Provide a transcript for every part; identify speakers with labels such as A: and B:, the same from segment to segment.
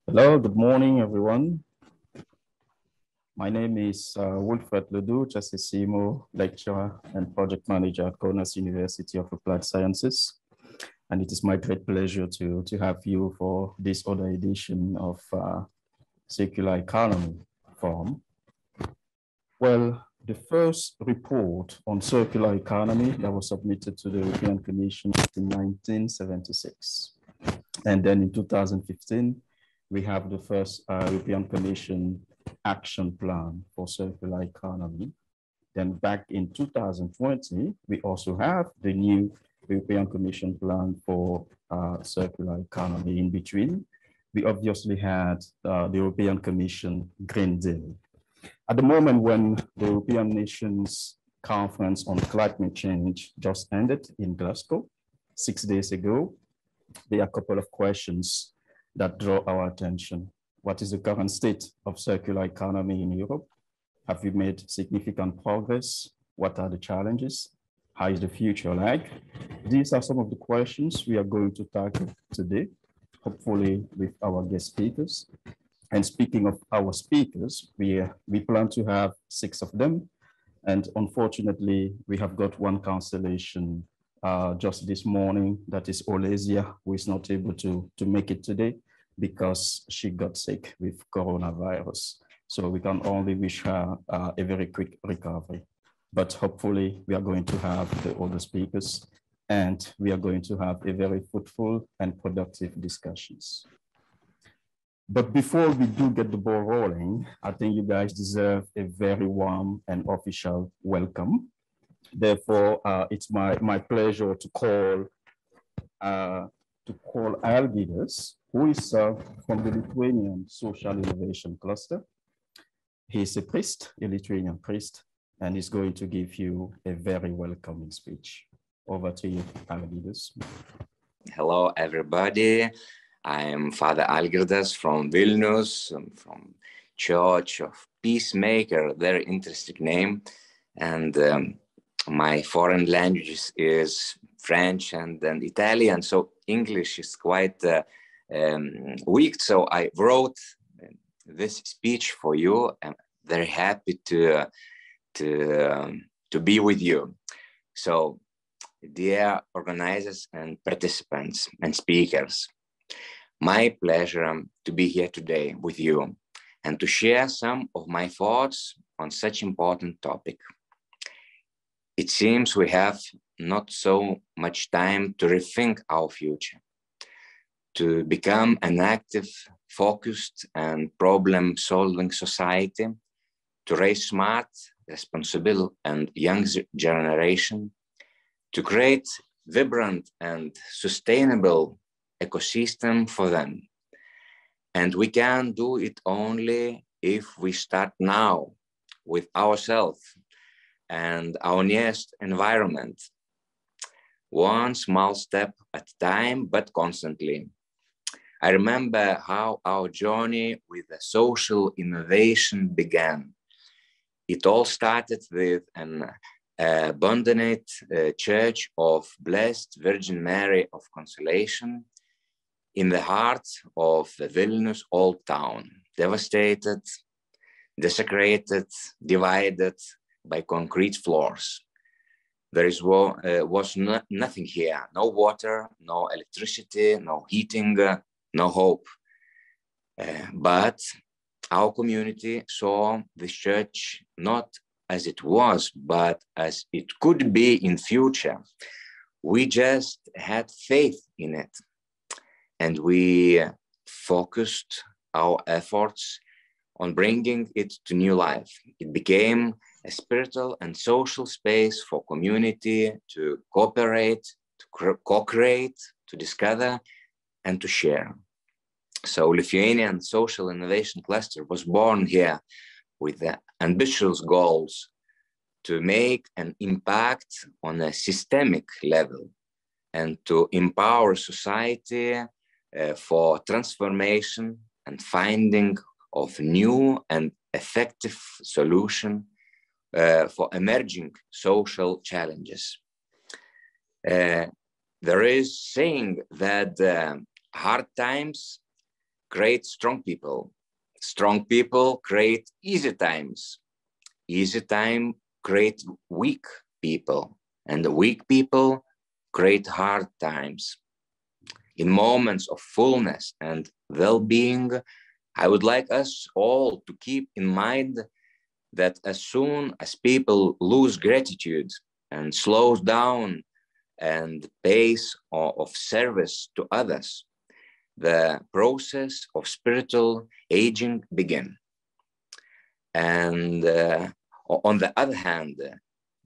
A: Hello, good morning, everyone. My name is Wilfred Ledoux, Jassissimo, lecturer and project manager at Kaunas University of Applied Sciences. And it is my great pleasure to have you for this other edition of Circular Economy Forum. Well, the first report on circular economy that was submitted to the European Commission in 1976. And then in 2015, we have the first European Commission action plan for circular economy. Then back in 2020, we also have the new European Commission plan for circular economy. In between, we obviously had the European Commission Green Deal. At the moment when the European Nations Conference on Climate Change just ended in Glasgow 6 days ago, there are a couple of questions that draw our attention. What is the current state of circular economy in Europe? Have we made significant progress? What are the challenges? How is the future like? These are some of the questions we are going to tackle today, hopefully with our guest speakers. And speaking of our speakers, we plan to have 6 of them. And unfortunately, we have got one cancellation just this morning. That is Olesia, who is not able to make it today because she got sick with coronavirus. So we can only wish her a very quick recovery. But hopefully we are going to have the other speakers and we are going to have a very fruitful and productive discussions. But before we do get the ball rolling, I think you guys deserve a very warm and official welcome. Therefore, it's my pleasure to call Algirdas, who is from the Lithuanian Social Innovation Cluster. He's a priest, a Lithuanian priest, and he's going to give you a very welcoming speech. Over to you, Algirdas.
B: Hello, everybody. I am Father Algirdas from Vilnius, from Church of Peacemaker, very interesting name. And my foreign languages is French and then Italian, so English is quite weak. So I wrote this speech for you. I'm very happy to be with you. So, dear organizers and participants and speakers, my pleasure to be here today with you and to share some of my thoughts on such important topic. It seems we have not so much time to rethink our future, to become an active, focused and problem-solving society, to raise smart, responsible and young generation, to create vibrant and sustainable ecosystem for them. And we can do it only if we start now with ourselves and our nearest environment, one small step at a time, but constantly. I remember how our journey with the social innovation began. It all started with an abandoned church of Blessed Virgin Mary of Consolation in the heart of the Vilnius old town, devastated, desecrated, divided by concrete floors. There was nothing here, no water, no electricity, no heating, no hope. But our community saw this church not as it was, but as it could be in future. We just had faith in it. And we focused our efforts on bringing it to new life. It became a spiritual and social space for community to cooperate, to co-create, to discover, and to share. So Lithuanian Social Innovation Cluster was born here with the ambitious goals to make an impact on a systemic level and to empower society for transformation and finding of new and effective solution for emerging social challenges. There is saying that hard times create strong people. Strong people create easy times. Easy time create weak people. And the weak people create hard times. In moments of fullness and well-being, I would like us all to keep in mind that as soon as people lose gratitude and slows down and pace of service to others, the process of spiritual aging begin. And on the other hand,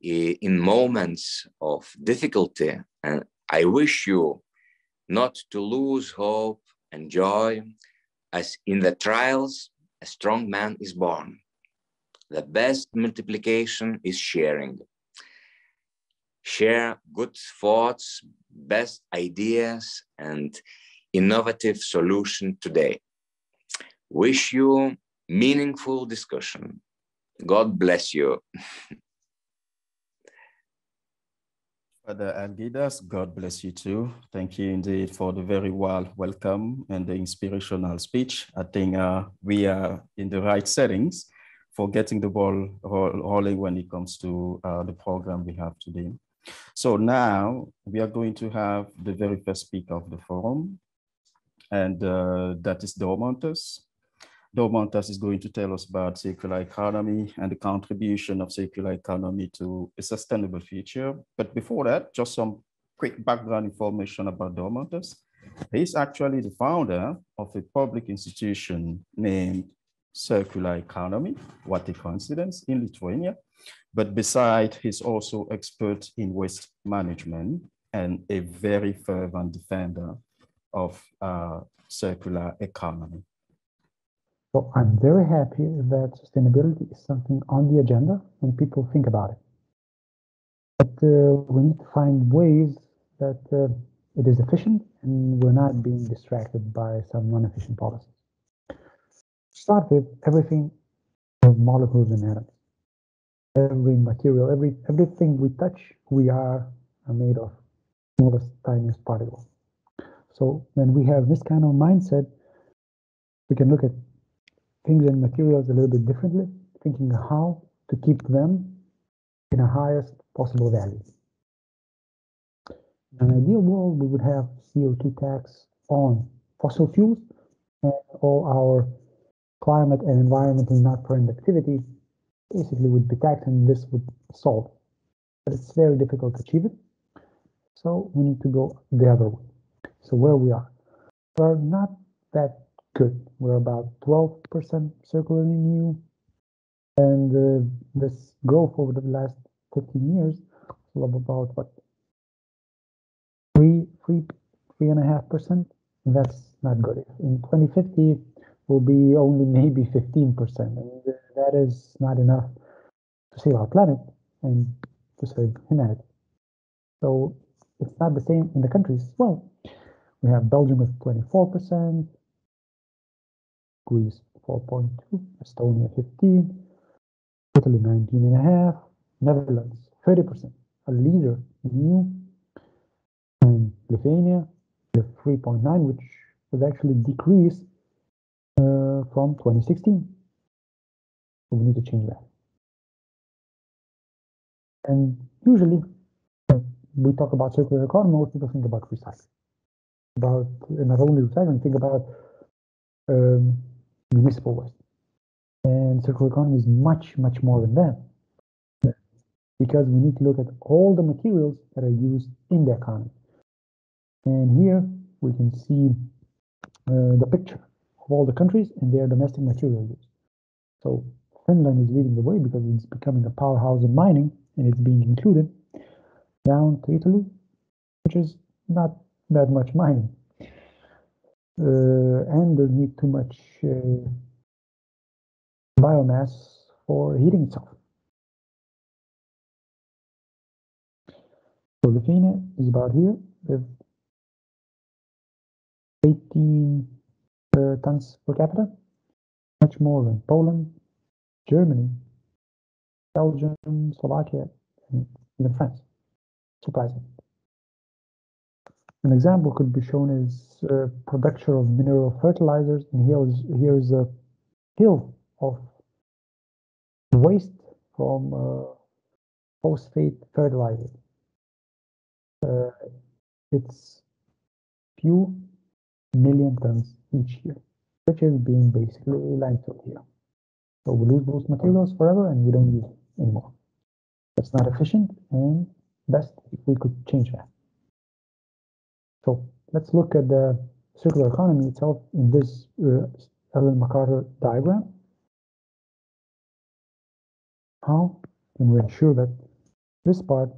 B: in moments of difficulty, and I wish you not to lose hope and joy, as in the trials, a strong man is born. The best multiplication is sharing. Share good thoughts, best ideas, and innovative solution today. Wish you meaningful discussion. God bless you.
A: Father Algidas, God bless you too. Thank you indeed for the very warm welcome and the inspirational speech. I think we are in the right settings for getting the ball rolling when it comes to the program we have today. So now we are going to have the very first speaker of the forum, and that is Domantas. Domantas is going to tell us about circular economy and the contribution of circular economy to a sustainable future. But before that, just some quick background information about Domantas. He's actually the founder of a public institution named Circular Economy, what a coincidence, in Lithuania. But besides, he's also expert in waste management and a very fervent defender of circular economy.
C: So I'm very happy that sustainability is something on the agenda and people think about it. But we need to find ways that it is efficient and we're not being distracted by some non-efficient policies. Start with everything of molecules and atoms. Every material, everything we touch, we are made of smallest, tiniest particle. So when we have this kind of mindset, we can look at things and materials a little bit differently, thinking how to keep them in a highest possible value. In an ideal world, we would have CO2 tax on fossil fuels, and all our climate and environmentally not friendly activity basically would be taxed, and this would solve it. But it's very difficult to achieve it. So we need to go the other way. So where we are, we're not that good. We're about 12% circularly new, and this growth over the last 15 years of about what, 3.5%. That's not good. In 2050, will be only maybe 15%, and that is not enough to save our planet and to save humanity. So it's not the same in the countries as well. We have Belgium with 24%, Greece 4.2%, Estonia 15%, Italy 19.5%, Netherlands 30%, a leader new, and Lithuania with 3.9%, which was actually decreased from 2016. So we need to change that. And usually, we talk about circular economy, most people think about recycling. About not only recycling, think about municipal waste. And circular economy is much, much more than that. Because we need to look at all the materials that are used in the economy. And here we can see the picture of all the countries and their domestic material use. So Finland is leading the way because it's becoming a powerhouse in mining, and it's being included, down to Italy, which is not that much mining. And doesn't need too much biomass for heating itself. So Lithuania is about here with 18 tons per capita, much more than Poland, Germany, Belgium, Slovakia, and even France. Surprising. An example could be shown as production of mineral fertilizers, and here's a hill of waste from phosphate fertilizer. It's few million tons each year, which is being basically landfill here. So we lose those materials forever and we don't use it anymore. That's not efficient, and best if we could change that. So let's look at the circular economy itself in this Ellen MacArthur diagram. How can we ensure that this part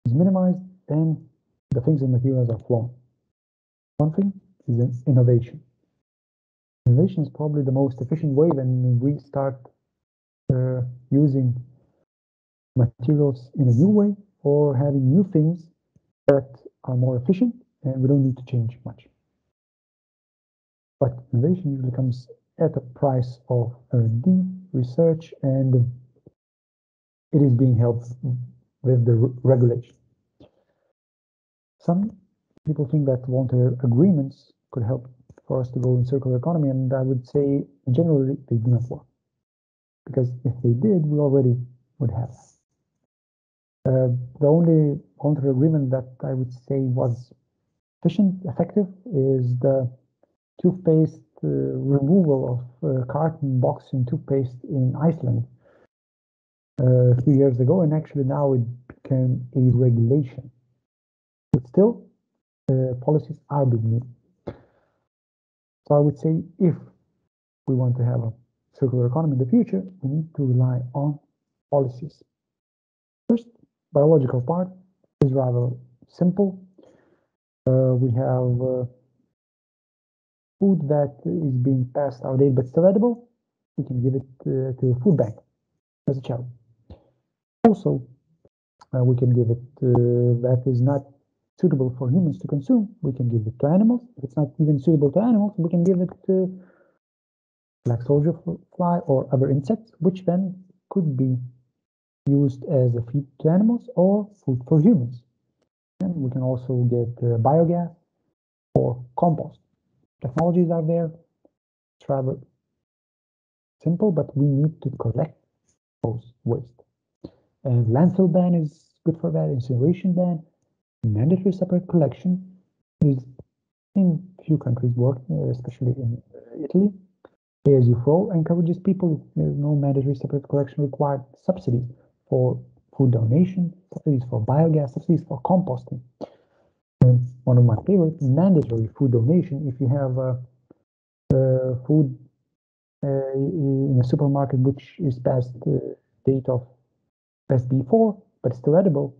C: is minimized and the things and materials are flown? One thing is innovation. Innovation is probably the most efficient way when we start using materials in a new way or having new things that are more efficient and we don't need to change much. But innovation usually comes at a price of R&D, research, and it is being helped with the regulation. Some people think that voluntary agreements could help for us to go in circular economy, and I would say generally they do not work. Because if they did, we already would have that. The only voluntary agreement that I would say was efficient, effective, is the toothpaste removal of carton box in toothpaste in Iceland a few years ago, and actually now it became a regulation. But still, policies are being needed. So I would say if we want to have a circular economy in the future, we need to rely on policies. First, biological part is rather simple. We have food that is being passed outdated but still edible. We can give it to a food bank as a charity. Also, we can give it that is not suitable for humans to consume. We can give it to animals. If it's not even suitable to animals, we can give it to black soldier fly or other insects, which then could be used as a feed to animals or food for humans. And we can also get biogas or compost. Technologies are there. It's rather simple, but we need to collect those waste. And landfill ban is good for that. Incineration ban, mandatory separate collection is in few countries working, especially in Italy. Pay as you throw encourages people. There's no mandatory separate collection required. Subsidies for food donation, subsidies for biogas, subsidies for composting. And one of my favorite, mandatory food donation. If you have food in a supermarket which is past date of best before, but still edible,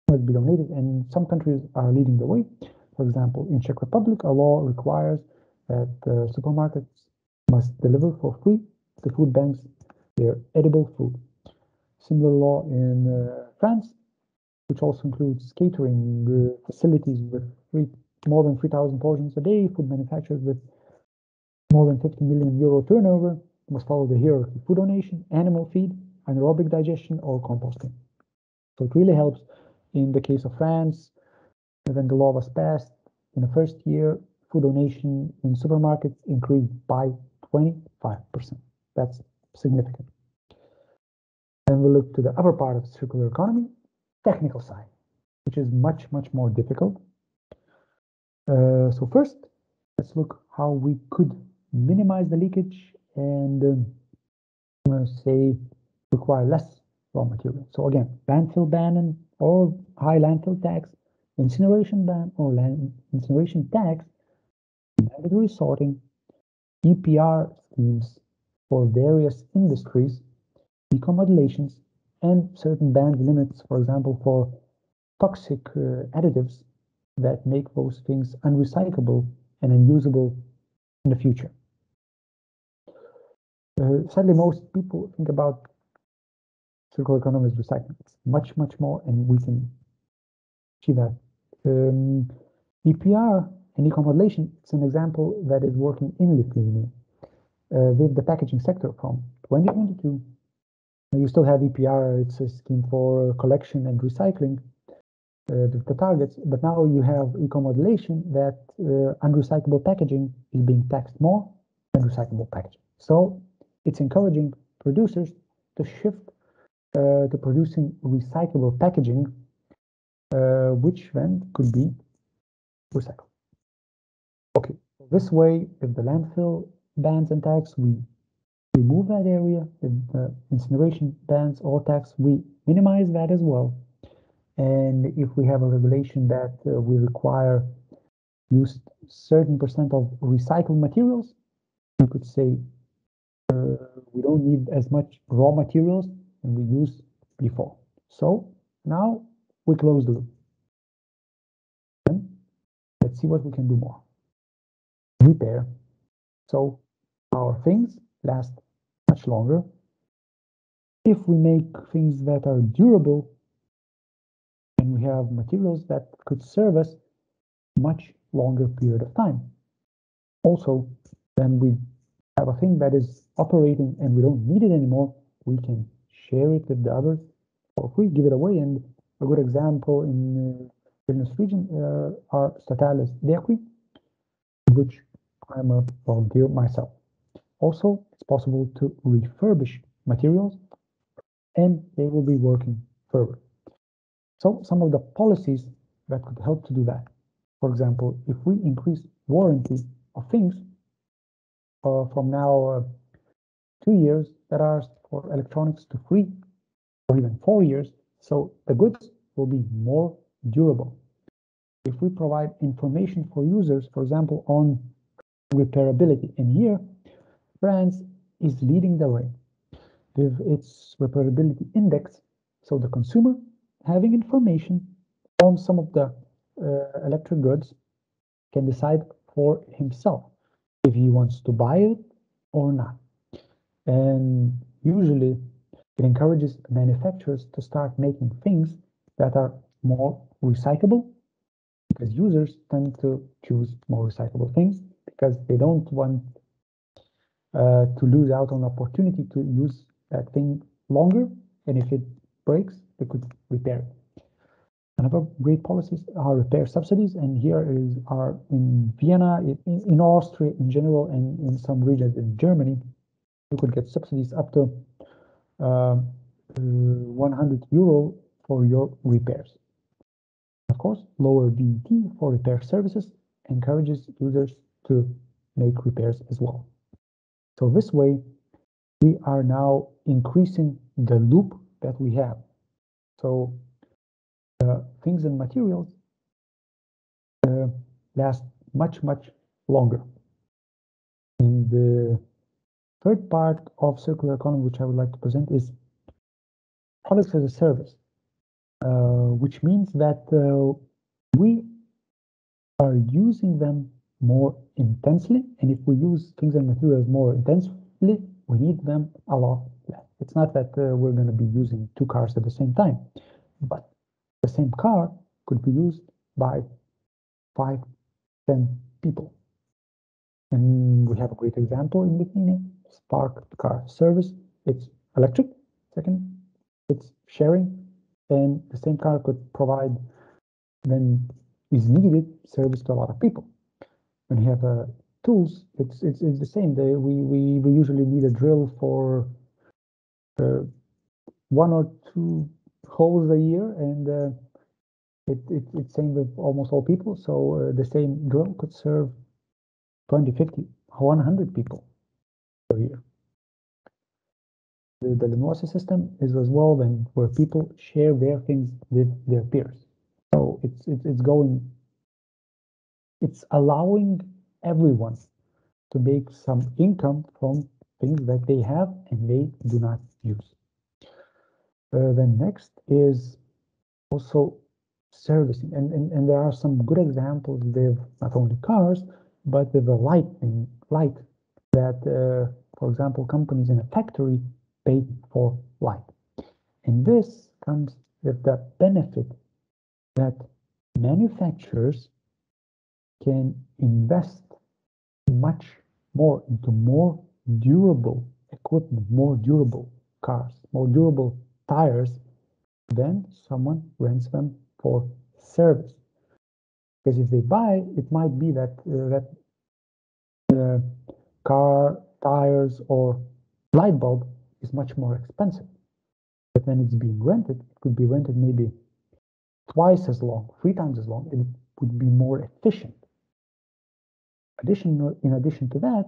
C: must be donated. And some countries are leading the way. For example, in Czech Republic, a law requires that supermarkets must deliver for free to food banks their edible food. Similar law in France, which also includes catering facilities with more than 3,000 portions a day, food manufacturers with more than 50 million euro turnover must follow the hierarchy: food donation, animal feed, anaerobic digestion, or composting. So it really helps. In the case of France, when the law was passed, in the first year, food donation in supermarkets increased by 25%. That's significant. Then we look to the other part of the circular economy, technical side, which is much, much more difficult. So first, let's look how we could minimize the leakage and say require less raw material. So again, landfill ban or high landfill tax, incineration ban or incineration tax, mandatory sorting, EPR schemes for various industries, eco-modulations, and certain banned limits, for example, for toxic additives that make those things unrecyclable and unusable in the future. Sadly, most people think about circular economy as recycling. It's much, much more, and we can achieve that. EPR and eco-modulation, it's an example that is working in Lithuania with the packaging sector from 2022. You still have EPR, it's a scheme for collection and recycling, the targets, but now you have eco-modulation that unrecyclable packaging is being taxed more than recyclable packaging. So it's encouraging producers to shift to producing recyclable packaging, which then could be recycled. Okay, this way, if the landfill bans and tax, we remove that area. If the incineration bans or tax, we minimize that as well. And if we have a regulation that we require use certain % of recycled materials, we could say we don't need as much raw materials than we used before. So now we close the loop. Then let's see what we can do more. Repair. So our things last much longer. If we make things that are durable, and we have materials that could serve us much longer period of time. Also, when we have a thing that is operating and we don't need it anymore, we can share it with the others, or if we give it away. And a good example in Vilnius region are Stotelės Dėkui, which I'm a volunteer myself. Also, it's possible to refurbish materials, and they will be working further. So some of the policies that could help to do that. For example, if we increase warranty of things from now 2 years, that are for electronics to 3 or even 4 years, so the goods will be more durable. If we provide information for users, for example, on repairability, and here France is leading the way with its repairability index, so the consumer having information on some of the electric goods can decide for himself if he wants to buy it or not. And usually it encourages manufacturers to start making things that are more recyclable, because users tend to choose more recyclable things because they don't want to lose out on the opportunity to use that thing longer, and if it breaks, they could repair it. Another great policies are repair subsidies, and here are in Vienna, in Austria in general, and in some regions in Germany, you could get subsidies up to 100 euro for your repairs. Of course, lower VAT for repair services encourages users to make repairs as well. So this way, we are now increasing the loop that we have. So things and materials last much, much longer. And the third part of circular economy, which I would like to present, is products as a service, which means that we are using them more intensely. And if we use things and materials more intensely, we need them a lot less. It's not that we're going to be using 2 cars at the same time, but the same car could be used by 5, 10 people. And we have a great example in Lithuania, Spark car service. It's electric. Second, it's sharing, and the same car could provide, when is needed, service to a lot of people. When you have tools, it's the same. We usually need a drill for 1 or 2 holes a year, and it's same with almost all people. So the same drill could serve 20, 50, 100 people per year. The Lithuania system is as well then where people share their things with their peers. So it's allowing everyone to make some income from things that they have and they do not use. Then next is also servicing, and there are some good examples with not only cars, but with the light that, for example, companies in a factory pay for light. And this comes with the benefit that manufacturers can invest much more into more durable equipment, more durable cars, more durable tires, then someone rents them for service. Because if they buy, it might be that car, tires, or light bulb is much more expensive. But when it's being rented, it could be rented maybe twice as long, 3 times as long, and it would be more efficient. In addition to that,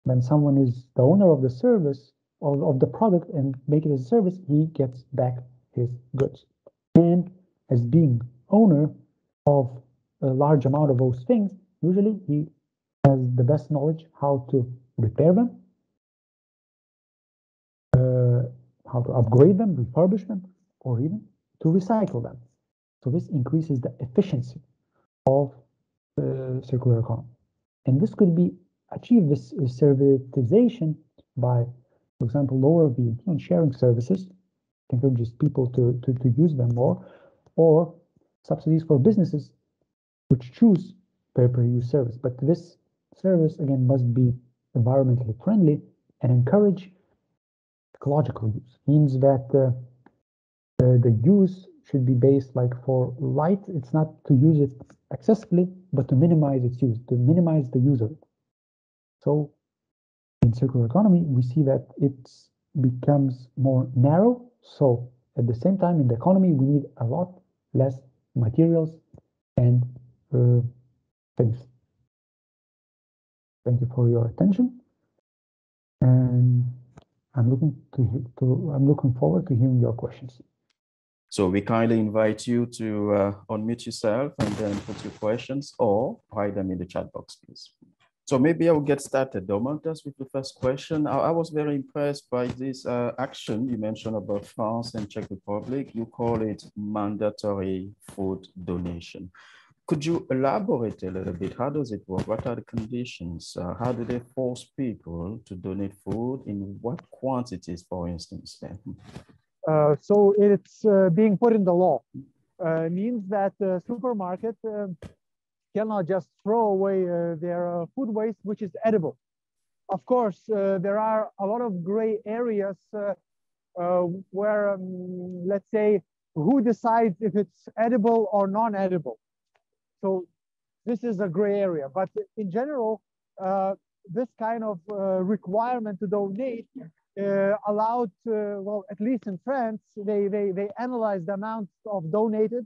C: when someone is the owner of the service of the product and make it as a service, he gets back his goods. And as being owner of a large amount of those things, usually he has the best knowledge how to repair them, how to upgrade them, refurbish them, or even to recycle them. So this increases the efficiency of circular economy. And this could be achieved, this servitization, by, for example, lower VAT on sharing services, encourages people to use them more, or subsidies for businesses which choose pay-per-use service. But this service, again, must be environmentally friendly and encourage ecological use. Means that the use should be based, like for light, it's not to use it excessively, but to minimize its use, to minimize the use of it. So in circular economy, we see that it becomes more narrow. So at the same time, in the economy, we need a lot less materials and things. Thank you for your attention, and I'm looking forward to hearing your questions.
A: So we kindly invite you to unmute yourself and then put your questions or write them in the chat box, please. So maybe I will get started, Domantas, with the first question. I was very impressed by this action you mentioned about France and Czech Republic. You call it mandatory food donation. Could you elaborate a little bit? How does it work? What are the conditions? How do they force people to donate food? In what quantities, for instance?
D: So it's being put in the law. Means that the supermarket cannot just throw away their food waste, which is edible. Of course, there are a lot of gray areas where, let's say, who decides if it's edible or non-edible. So this is a gray area. But in general, this kind of requirement to donate allowed, well, at least in France, they analyzed the amount of donated.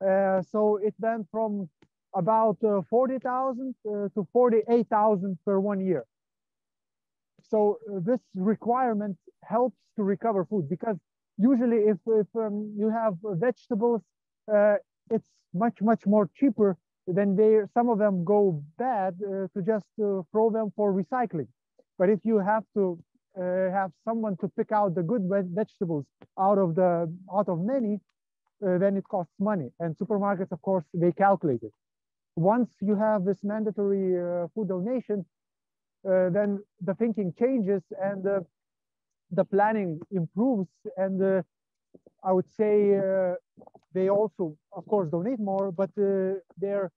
D: So it went from about 40,000 to 48,000 per 1 year. So this requirement helps to recover food, because usually if you have vegetables, it's much more cheaper than some of them go bad to just throw them for recycling. But if you have to have someone to pick out the good vegetables out of many, then it costs money. And supermarkets, of course, they calculate it. Once you have this mandatory food donation, then the thinking changes and the planning improves. And I would say they also, of course, donate more, but their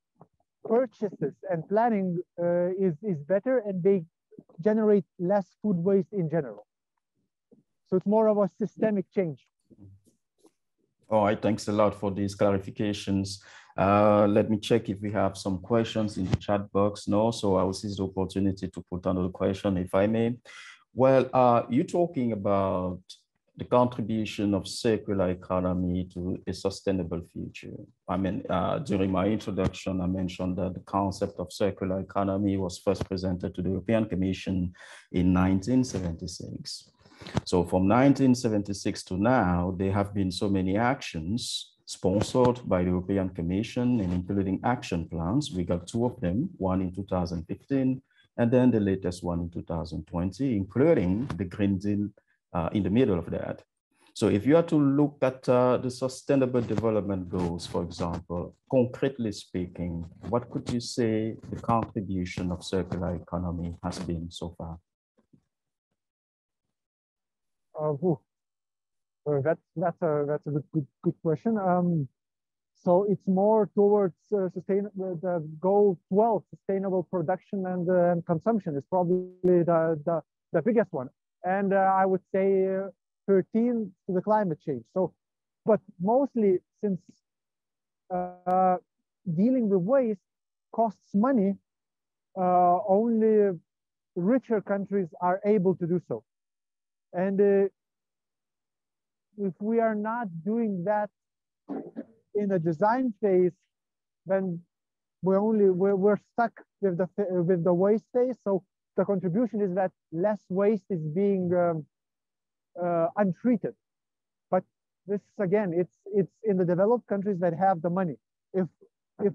D: purchases and planning is better, and they generate less food waste in general. So it's more of a systemic change.
A: All right, thanks a lot for these clarifications. Let me check if we have some questions in the chat box. No, so I will seize the opportunity to put another question, if I may. Well, you're talking about the contribution of circular economy to a sustainable future. I mean, during my introduction, I mentioned that the concept of circular economy was first presented to the European Commission in 1976. So from 1976 to now, there have been so many actions sponsored by the European Commission, and including action plans. We got 2 of them, one in 2015, and then the latest one in 2020, including the Green Deal in the middle of that. So if you are to look at the Sustainable Development Goals, for example, concretely speaking, what could you say the contribution of circular economy has been so far?
D: That's a good question. So it's more towards the goal 12, sustainable production and consumption is probably the biggest one. And I would say 13 to the climate change. So, but mostly since dealing with waste costs money. Only richer countries are able to do so. And if we are not doing that in the design phase, then we're stuck with the waste phase. So the contribution is that less waste is being untreated. But this again, it's in the developed countries that have the money. If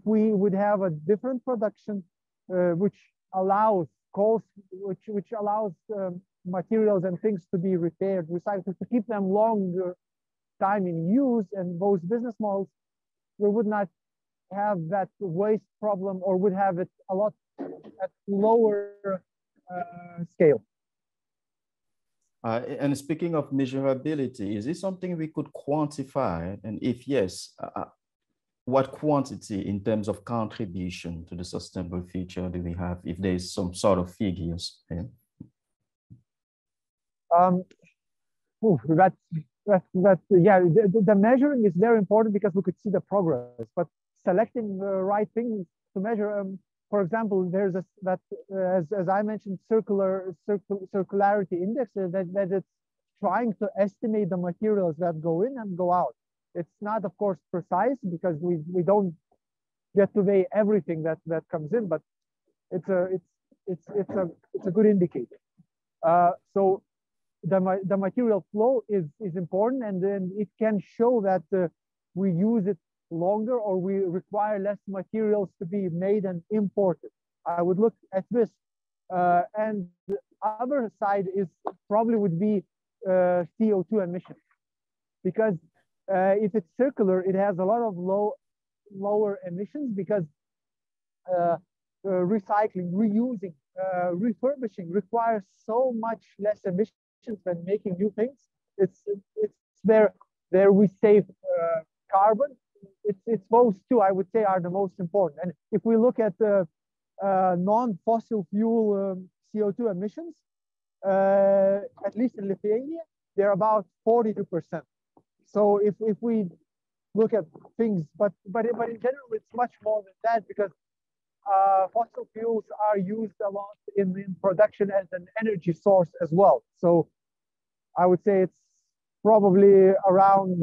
D: we would have a different production, which allows which allows materials and things to be repaired, recycled, to keep them longer time in use, and those business models, we would not have that waste problem, or would have it a lot at lower scale.
A: And speaking of measurability, is this something we could quantify? And if yes, what quantity in terms of contribution to the sustainable future do we have, if there is some sort of figures? Yeah.
D: The measuring is very important because we could see the progress, but selecting the right things to measure, for example, there's as I mentioned, circularity index that it's trying to estimate the materials that go in and go out. It's not, of course, precise because we don't get to weigh everything that comes in, but it's a good indicator. So the material flow is important, and then it can show that we use it longer, or we require less materials to be made and imported. I would look at this, and the other side is probably would be CO2 emissions, because if it's circular, it has a lot of lower emissions, because recycling, reusing, refurbishing requires so much less emissions than making new things. It's there we save carbon. It's those two, I would say, are the most important. And if we look at the non-fossil fuel CO2 emissions, at least in Lithuania, they're about 42%. So if we look at things, but in general, it's much more than that, because fossil fuels are used a lot in production as an energy source as well. So I would say it's probably around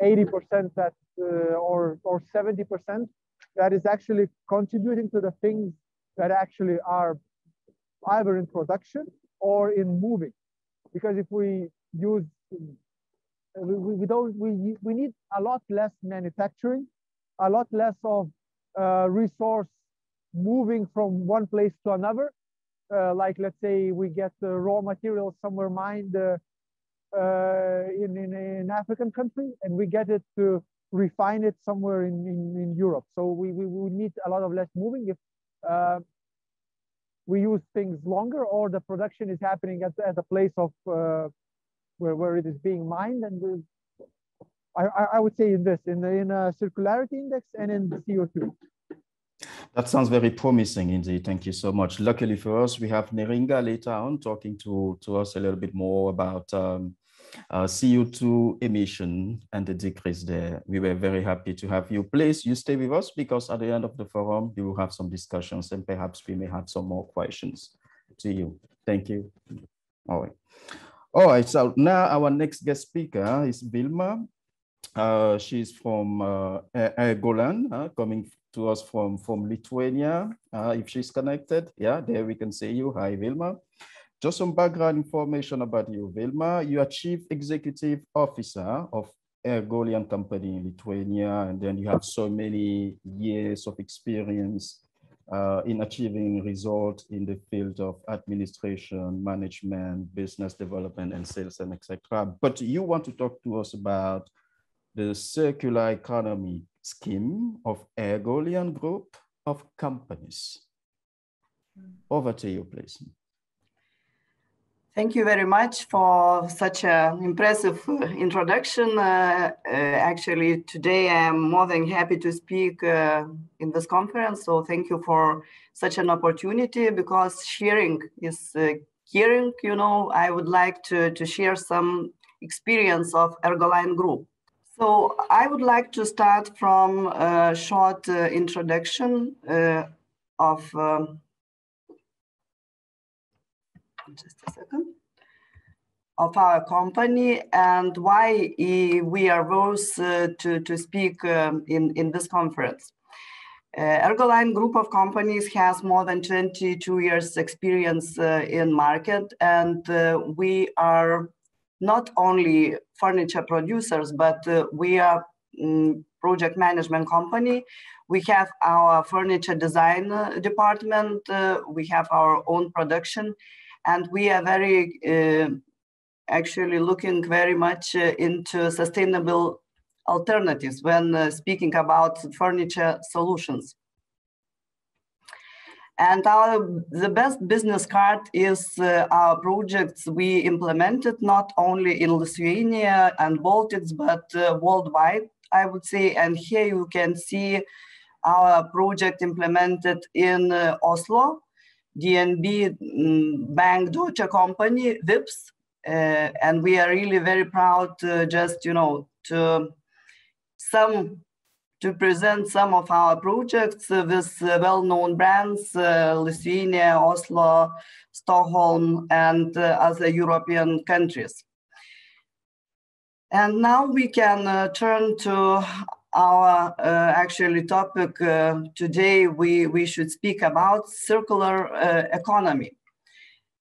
D: 80% that, or 70% that is actually contributing to the things that actually are either in production or in moving. Because if we use, we need a lot less manufacturing, a lot less of resource moving from one place to another. Like, let's say we get raw materials somewhere mined in an African country, and we get it to refine it somewhere in Europe. So we need a lot of less moving if we use things longer, or the production is happening at a place of where it is being mined. And I would say in a circularity index and in the CO2.
A: That sounds very promising indeed. Thank you so much. Luckily for us, we have Neringa later on talking to us a little bit more about CO2 emission and the decrease there. We were very happy to have you. Please, you stay with us, because at the end of the forum, we will have some discussions, and perhaps we may have some more questions to you. Thank you. All right. All right, so now our next guest speaker is Vilma. She's from Golan, coming to us from Lithuania. If she's connected, yeah, there we can see you. Hi, Vilma. Just some background information about you, Vilma. You are Chief Executive Officer of Ergolian Company in Lithuania, and then you have so many years of experience in achieving results in the field of administration, management, business development, and sales, and etc. But you want to talk to us about the circular economy scheme of Ergolian Group of companies. Over to you, please.
E: Thank you very much for such an impressive introduction. Actually, today I'm more than happy to speak in this conference. So thank you for such an opportunity, because sharing is caring. You know, I would like to share some experience of Ergolian Group. So I would like to start from a short introduction of, just a second, of our company and why we are worth to speak in this conference. Ergoline group of companies has more than 22 years experience in market, and we are not only furniture producers, but we are project management company. We have our furniture design department, we have our own production, and we are very actually looking very much into sustainable alternatives when speaking about furniture solutions. And the best business card is our projects we implemented not only in Lithuania and Baltics, but worldwide, I would say. And here you can see our project implemented in Oslo, DNB Bank Deutsche Company, VIPS. And we are really very proud just, to present some of our projects with well-known brands, Lithuania, Oslo, Stockholm, and other European countries. And now we can turn to our actually topic. Today we should speak about circular economy.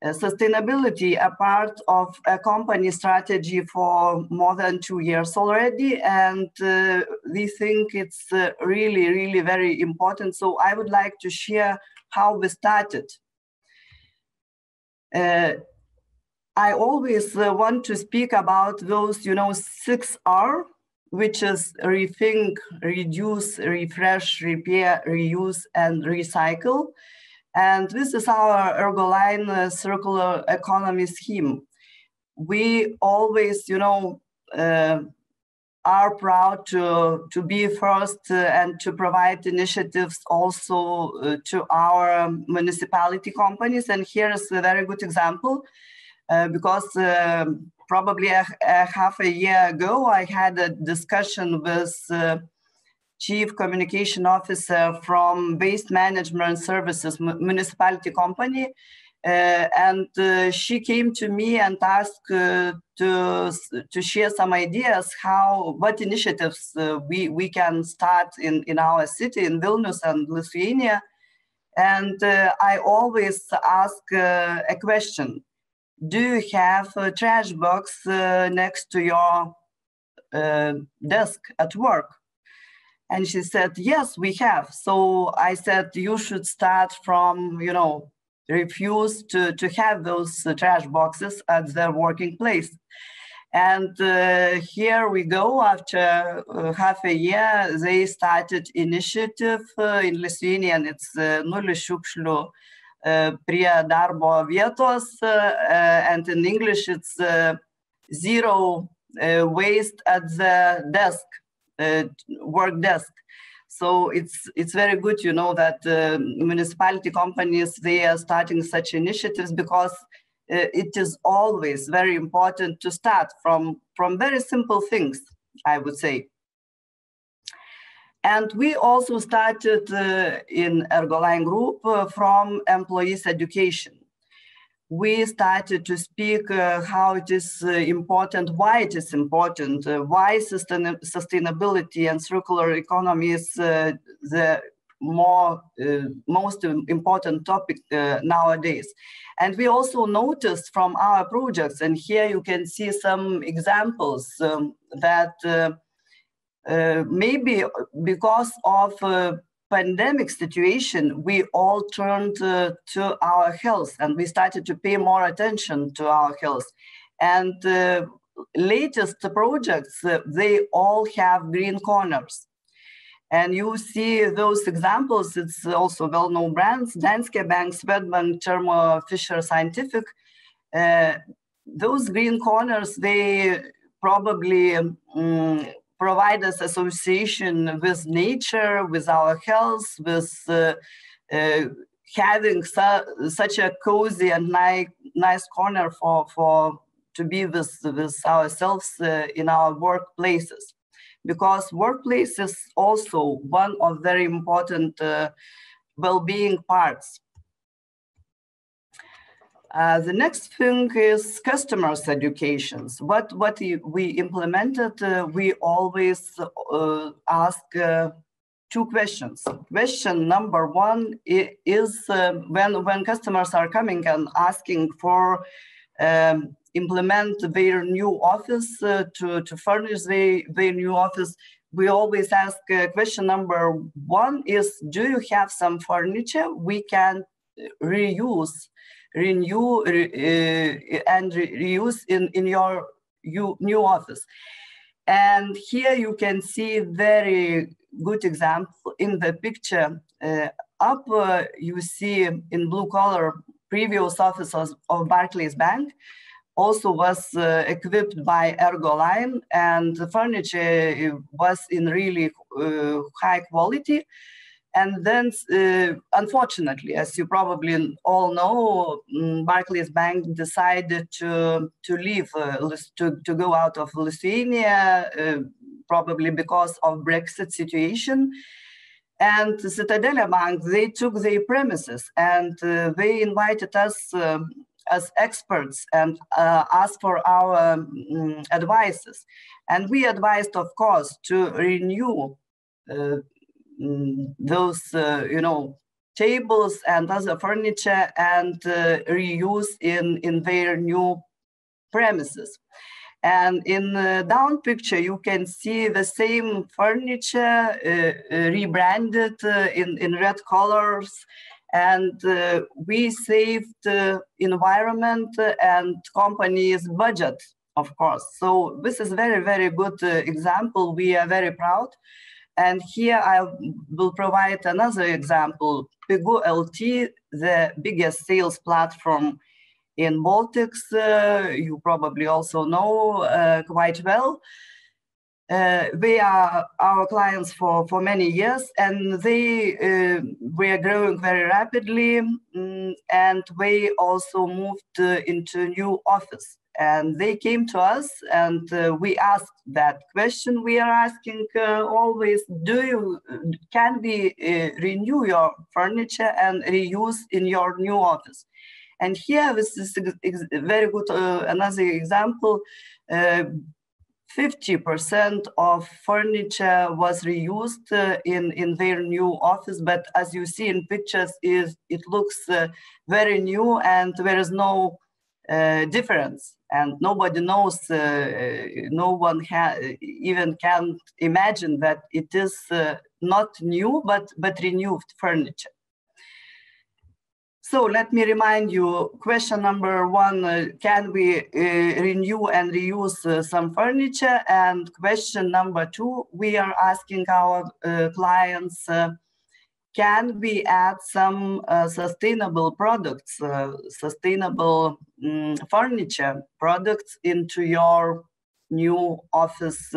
E: Sustainability, a part of a company strategy for more than 2 years already, and we think it's really, really very important. So I would like to share how we started. I always want to speak about those, 6 R, which is rethink, reduce, refresh, repair, reuse, and recycle. And this is our Ergoline circular economy scheme. We always, are proud to be first and to provide initiatives also to our municipality companies. And here is a very good example because probably a half a year ago, I had a discussion with Chief Communication Officer from Waste Management Services municipality company, and she came to me and asked to share some ideas what initiatives we can start in our city, in Vilnius and Lithuania. And I always ask a question: do you have a trash box next to your desk at work? And she said, yes, we have. So I said, you should start from, refuse to have those trash boxes at their working place. And here we go. After half a year, they started initiative in Lithuania, and it's Nulis šiukšlių prie darbo vietos. And in English, it's zero waste at the desk. Work desk. So it's very good, that municipality companies, they are starting such initiatives because it is always very important to start from very simple things, I would say. And we also started in Ergoline Group from employees' education. We started to speak how it is important, why it is important, why sustainability and circular economy is the most important topic nowadays. And we also noticed from our projects, and here you can see some examples that maybe because of pandemic situation, we all turned to our health, and we started to pay more attention to our health. And latest projects, they all have green corners. And you see those examples, it's also well-known brands, Danske Bank, Swedbank, Thermo Fisher Scientific. Those green corners, they probably provide us association with nature, with our health, with having such a cozy and nice corner to be with ourselves in our workplaces. because workplace is also one of very important well-being parts. The next thing is customers' educations. What we implemented, we always ask two questions. Question number one is when customers are coming and asking for implement their new office, to furnish their new office, we always ask question number one is, do you have some furniture we can reuse, renew, and reuse in your new office? And here you can see very good example in the picture. Up you see in blue color previous offices of Barclays Bank, also was equipped by Ergo line, and the furniture was in really high quality. And then, unfortunately, as you probably all know, Barclays Bank decided to leave, to go out of Lithuania, probably because of Brexit situation. And Citadele Bank, they took their premises and they invited us as experts and asked for our advices. And we advised, of course, to renew those, tables and other furniture and reuse in their new premises. And in the down picture, you can see the same furniture rebranded in red colors. And we saved environment and company's budget, of course. So this is very, very good example. We are very proud. And here I will provide another example. Pigu LT, the biggest sales platform in Baltics, you probably also know quite well. They are our clients for many years, and they were growing very rapidly, and they also moved into new office. And they came to us, and we asked that question we are asking always: can we renew your furniture and reuse in your new office? And here, this is very good. Another example. 50% of furniture was reused in their new office, but as you see in pictures, it looks very new, and there is no difference, and nobody knows, no one even can imagine that it is not new, but renewed furniture. So let me remind you, question number one, can we renew and reuse some furniture? And question number two, we are asking our clients, can we add some sustainable products, sustainable furniture products into your new office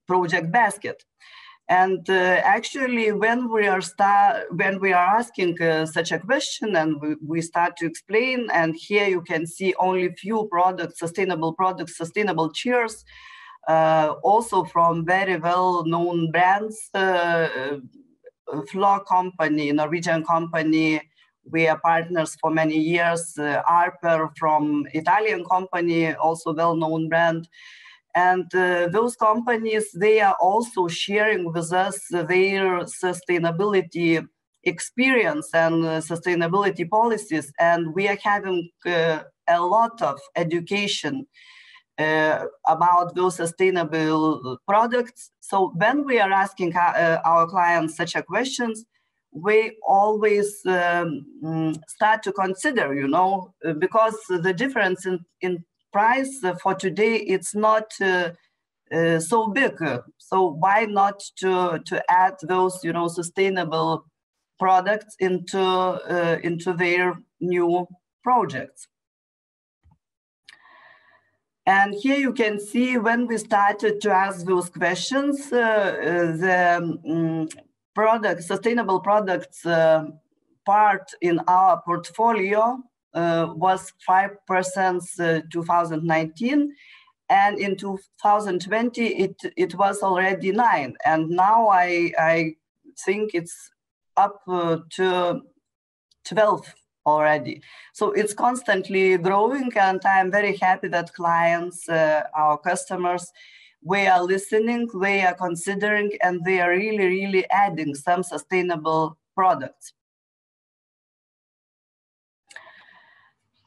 E: project basket? And actually, when we are asking such a question, and we start to explain, and here you can see only few products, sustainable chairs, also from very well-known brands, Floor company, Norwegian company. We are partners for many years. Arper from Italian company, also well-known brand. And those companies, they are also sharing with us their sustainability experience and sustainability policies. And we are having a lot of education about those sustainable products. So when we are asking our clients such a questions, we always start to consider, because the difference in price for today, it's not so big. So why not to add those, sustainable products into their new projects? And here you can see when we started to ask those questions, the sustainable products part in our portfolio was 5% 2019, And in 2020, it was already 9. And now I think it's up to 12 already. So it's constantly growing, and I'm very happy that clients, our customers, we are listening, we are considering, and they are really, really adding some sustainable products.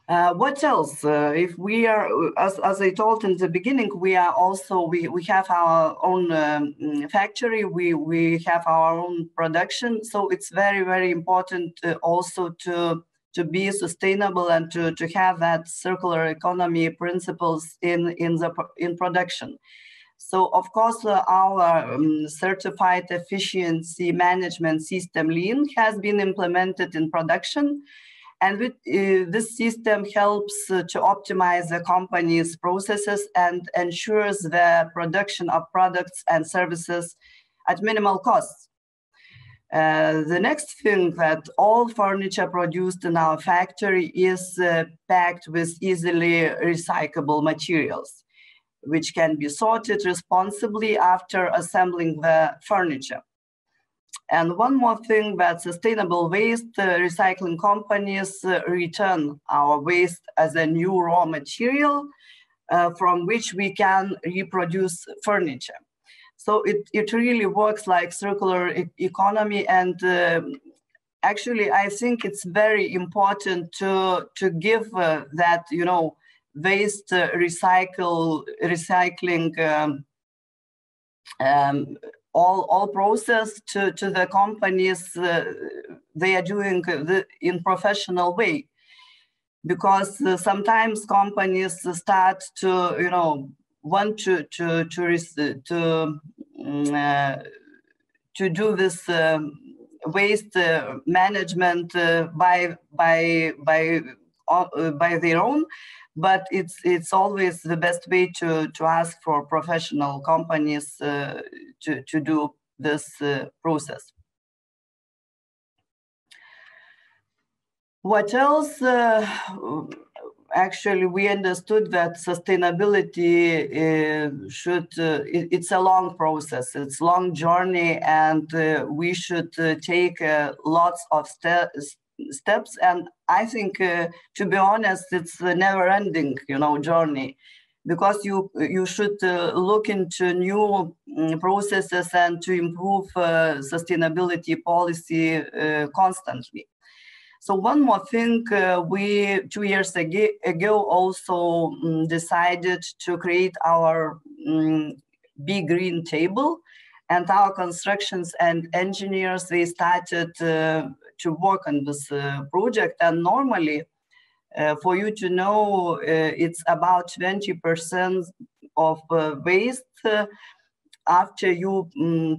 E: What else? If we are, as I told in the beginning, we are also, we have our own factory, we have our own production. So it's very, very important also to be sustainable and to have that circular economy principles in production. So of course, our certified efficiency management system Lean has been implemented in production. And with, this system helps to optimize the company's processes and ensures the production of products and services at minimal costs. The next thing, that all furniture produced in our factory is packed with easily recyclable materials, which can be sorted responsibly after assembling the furniture. And one more thing, that sustainable waste recycling companies return our waste as a new raw material from which we can reproduce furniture. So it really works like circular economy. And actually, I think it's very important to give that, you know, waste recycling all process to the companies. They are doing in professional way, because sometimes companies start to, you know, want to do this waste management by their own. But it's always the best way to ask for professional companies to do this process. What else? Actually, we understood that sustainability it's a long process, it's a long journey, and we should take lots of steps. And I think, to be honest, it's a never-ending, you know, journey, because you should look into new processes and to improve sustainability policy constantly. So one more thing, we 2 years ago also decided to create our big green table, and our constructions and engineers, they started to work on this project. And normally, for you to know, it's about 20% of waste after you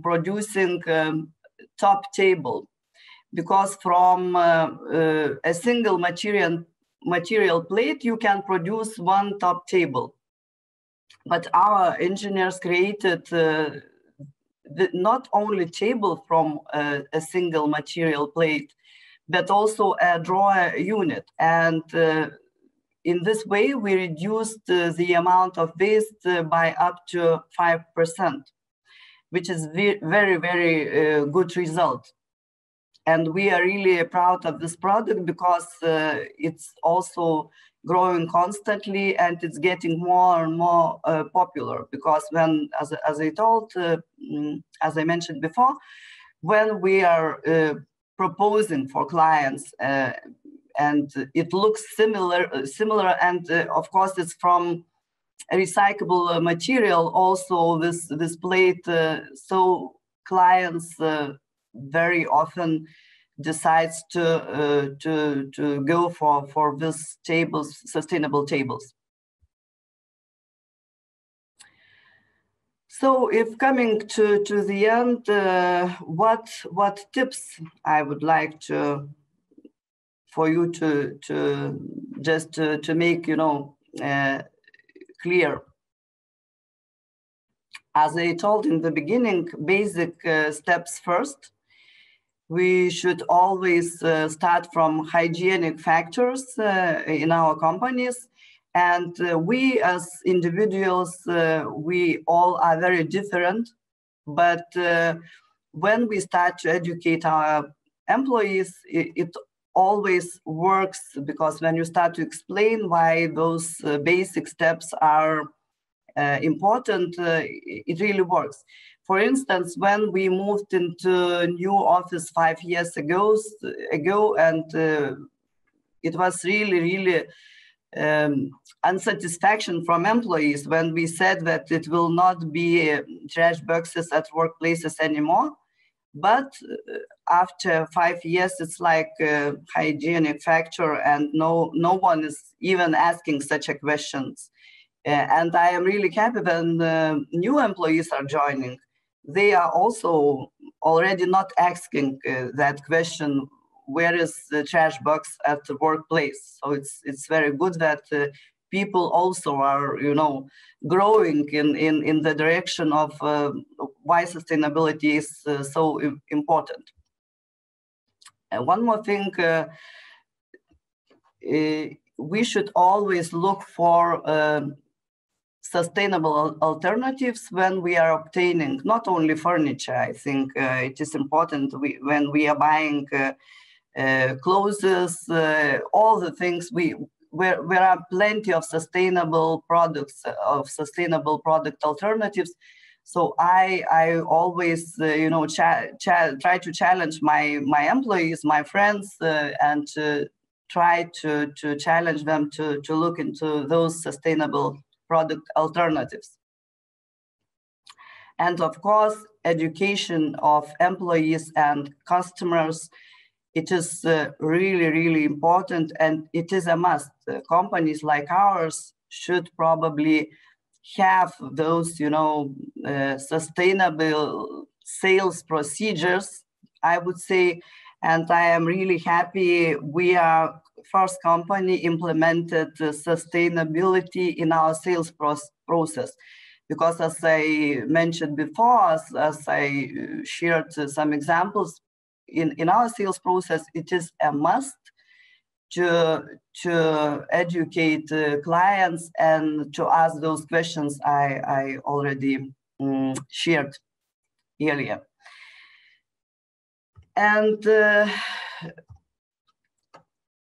E: producing top table. Because from a single material plate, you can produce one top table. But our engineers created not only table from a single material plate, but also a drawer unit. And in this way, we reduced the amount of waste by up to 5%, which is very, very good result. And we are really proud of this product, because it's also growing constantly, and it's getting more and more popular. Because when, as I mentioned before, when we are proposing for clients, and it looks similar, and of course it's from a recyclable material also, this plate, so clients very often decides to go for this tables, sustainable tables. So if coming to the end, what tips I would like for you to just to make, you know, clear. As I told in the beginning, basic steps first. We should always start from hygienic factors in our companies, And we as individuals, we all are very different, but when we start to educate our employees, it always works, because when you start to explain why those basic steps are important, it really works. For instance, when we moved into new office 5 years ago, and it was really unsatisfaction from employees when we said that it will not be trash boxes at workplaces anymore. But after 5 years, it's like a hygienic factor, and no one is even asking such a questions. And I am really happy when new employees are joining. They are also already not asking that question, where is the trash box at the workplace? So it's very good that people also are, growing in the direction of why sustainability is so important. And one more thing, we should always look for sustainable alternatives when we are obtaining not only furniture. I think it is important when we are buying clothes, all the things where are plenty of sustainable products, of sustainable product alternatives. So I always try to challenge my employees, my friends, and try to challenge them to look into those sustainable product alternatives. And of course, education of employees and customers, it is really important, and it is a must. Companies like ours should probably have those, sustainable sales procedures, I would say. And I am really happy we are first company implemented sustainability in our sales process. Because as I mentioned before, as I shared some examples, in our sales process, it is a must to educate clients and to ask those questions I already shared earlier. And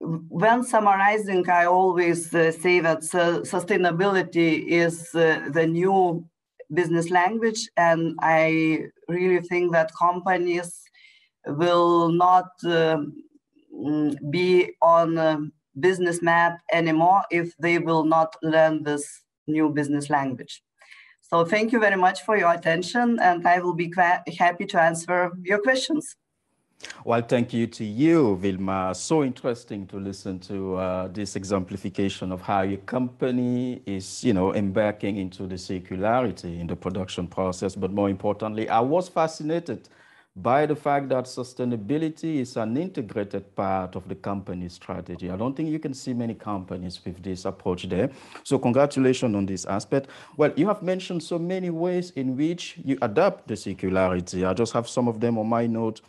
E: when summarizing, I always say that sustainability is the new business language, and I really think that companies will not be on a business map anymore if they will not learn this new business language. So thank you very much for your attention, and I will be happy to answer your questions.
A: Well, thank you to you, Vilma. So interesting to listen to this exemplification of how your company is, embarking into the circularity in the production process. But more importantly, I was fascinated by the fact that sustainability is an integrated part of the company's strategy. I don't think you can see many companies with this approach there. So congratulations on this aspect. Well, you have mentioned so many ways in which you adapt the circularity. I just have some of them on my note.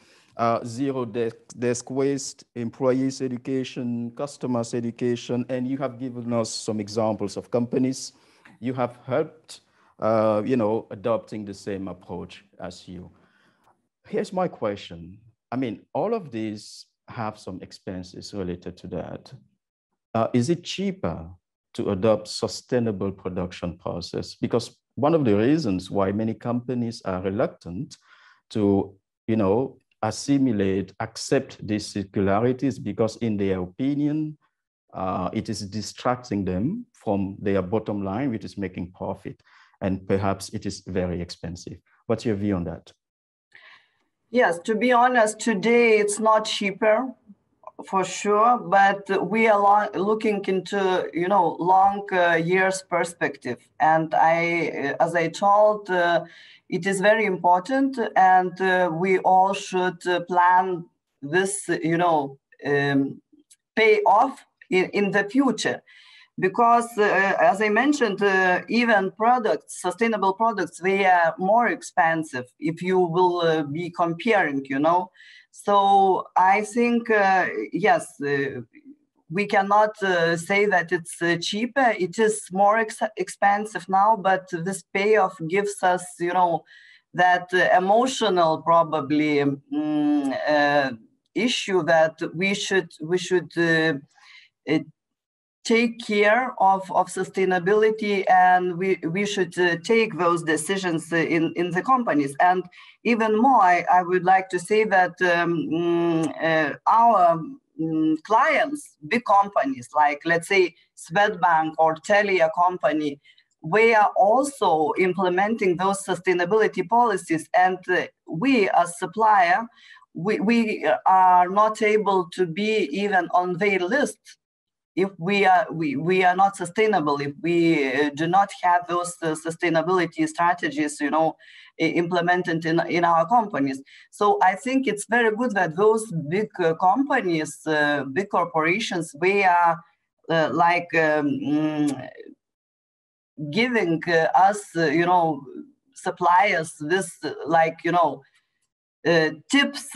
A: Zero desk waste, employees education, customers education, and you have given us some examples of companies you have helped, adopting the same approach as you. Here's my question. I mean, all of these have some expenses related to that. Is it cheaper to adopt sustainable production process? Because one of the reasons why many companies are reluctant to, accept these circularities, because in their opinion, it is distracting them from their bottom line, which is making profit. And perhaps it is very expensive. What's your view on that?
E: Yes, to be honest, today it's not cheaper for sure, but we are looking into, long years perspective. And as I told, it is very important, and we all should plan this, pay off in the future. Because as I mentioned, even sustainable products, they are more expensive if you will be comparing, So I think, yes, we cannot say that it's cheaper. It is more expensive now, but this payoff gives us, you know, that emotional probably issue that we should take care of sustainability, and we should take those decisions in the companies. And even more, I would like to say that our clients, big companies like, let's say, Swedbank or Telia company, we are also implementing those sustainability policies, and we as supplier, we are not able to be even on their list if we are not sustainable, if we do not have those sustainability strategies, you know, implemented in our companies. So I think it's very good that those big companies, big corporations, we are giving us, you know, suppliers this, like, you know, tips.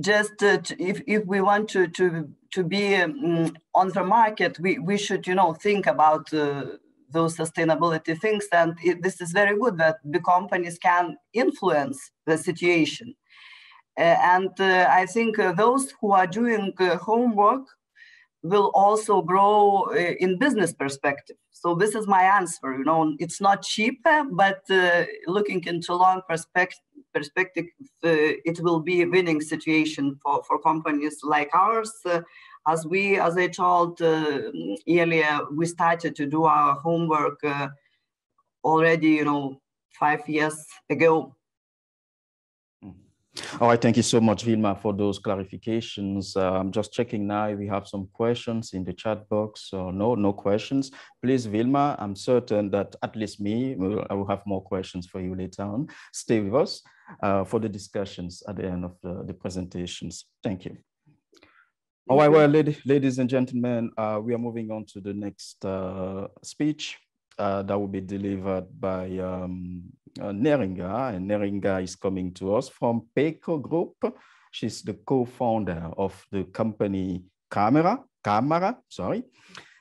E: Just if we want to be on the market, we should, you know, think about those sustainability things. And this is very good that the companies can influence the situation. And I think those who are doing homework will also grow in business perspective. So this is my answer. You know, it's not cheap, but looking into long perspective, it will be a winning situation for companies like ours. As I told earlier, we started to do our homework already, you know, 5 years ago.
A: All right, thank you so much, Vilma, for those clarifications. I'm just checking now if we have some questions in the chat box. So no questions. Please, Vilma, I'm certain that at least I will have more questions for you later on. Stay with us for the discussions at the end of the presentations. Thank you. All right, well, ladies and gentlemen, we are moving on to the next speech that will be delivered by Neringa, and Neringa is coming to us from Peko Group. She's the co-founder of the company Camera,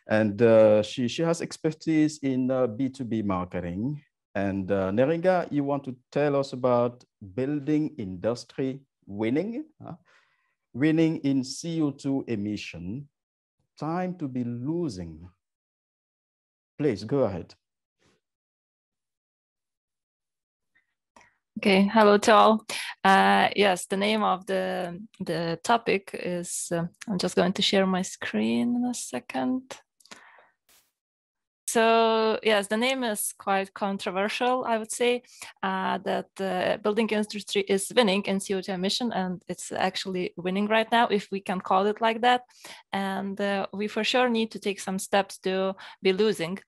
A: and she has expertise in B2B marketing. And Neringa, you want to tell us about building industry winning in CO2 emission, time to be losing. Please go ahead.
F: Okay, hello to all. Yes, the name of the topic is, I'm just going to share my screen in a second. So yes, the name is quite controversial, I would say, that the building industry is winning in CO2 emission, and it's actually winning right now, if we can call it like that. And we for sure need to take some steps to be losing.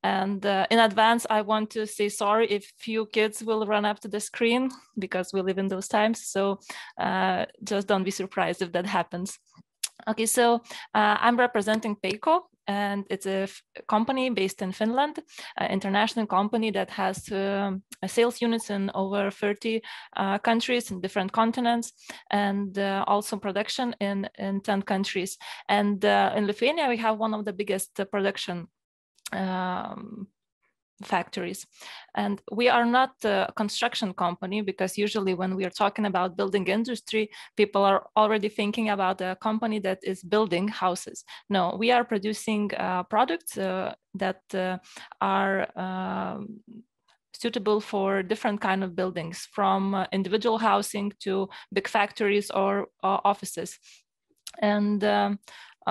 F: And in advance, I want to say sorry if few kids will run up to the screen, because we live in those times. So just don't be surprised if that happens. Okay, so I'm representing Peko, and it's a company based in Finland, an international company that has sales units in over 30 countries in different continents, and also production in 10 countries. And in Lithuania, we have one of the biggest production factories. And we are not a construction company, because usually when we are talking about building industry, people are already thinking about a company that is building houses. No, we are producing products that are suitable for different kind of buildings, from individual housing to big factories or offices. And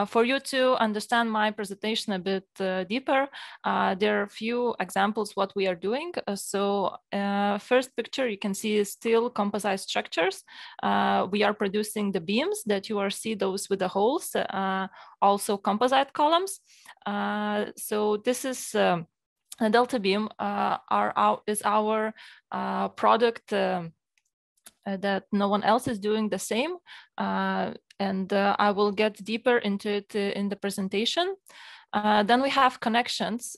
F: for you to understand my presentation a bit deeper, there are a few examples what we are doing. So first picture you can see is steel composite structures. We are producing the beams that you are see, those with the holes, also composite columns. So this is a delta beam is our product that no one else is doing the same. And I will get deeper into it in the presentation. Then we have connections.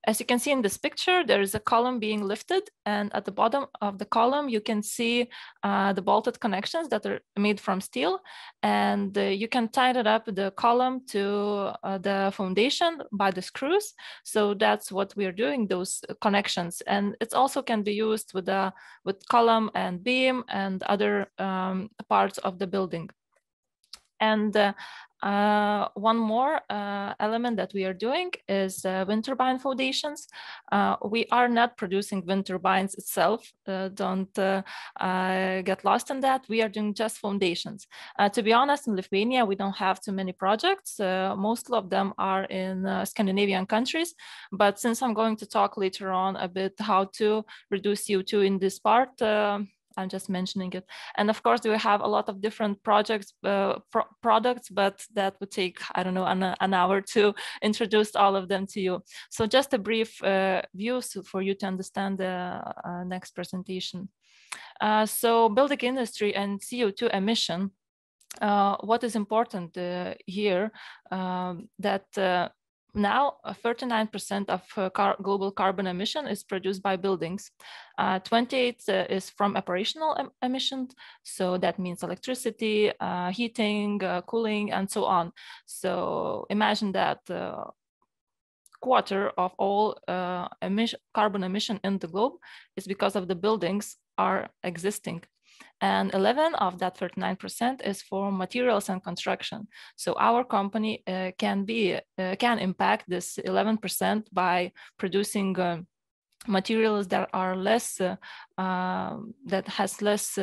F: As you can see in this picture, there is a column being lifted, and at the bottom of the column, you can see the bolted connections that are made from steel, and you can tighten up the column to the foundation by the screws. So that's what we are doing, those connections, and it also can be used with column and beam and other parts of the building. And one more element that we are doing is wind turbine foundations. We are not producing wind turbines itself. Don't get lost in that. We are doing just foundations. To be honest, in Lithuania, we don't have too many projects. Most of them are in Scandinavian countries. But since I'm going to talk later on a bit how to reduce CO2 in this part, I'm just mentioning it. And of course, we have a lot of different projects, products, but that would take, I don't know, an hour to introduce all of them to you. So just a brief view for you to understand the next presentation. So building industry and CO2 emission, what is important here, that now 39% of global carbon emission is produced by buildings. 28 is from operational emissions. So that means electricity, heating, cooling, and so on. So imagine that quarter of all carbon emission in the globe is because of the buildings are existing. And 11 of that 39% is for materials and construction. So our company can impact this 11% by producing materials that are less, that has less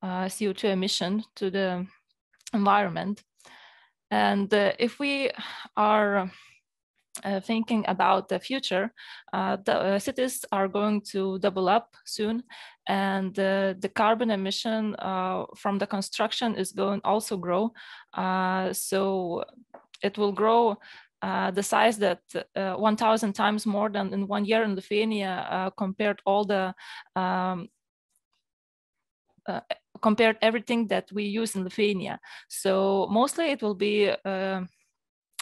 F: CO2 emission to the environment. And if we are thinking about the future, the cities are going to double up soon, and the carbon emission from the construction is going also grow. So it will grow the size that 1,000 times more than in 1 year in Lithuania, compared all the compared everything that we use in Lithuania. So mostly it will be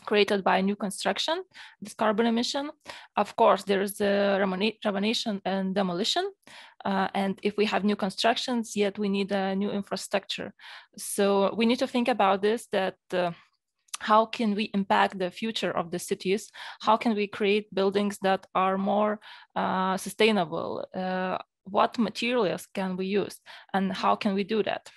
F: created by new construction, this carbon emission. Of course, there is the renovation and demolition. And if we have new constructions, yet we need a new infrastructure. So we need to think about this, that how can we impact the future of the cities? How can we create buildings that are more sustainable? What materials can we use? And how can we do that?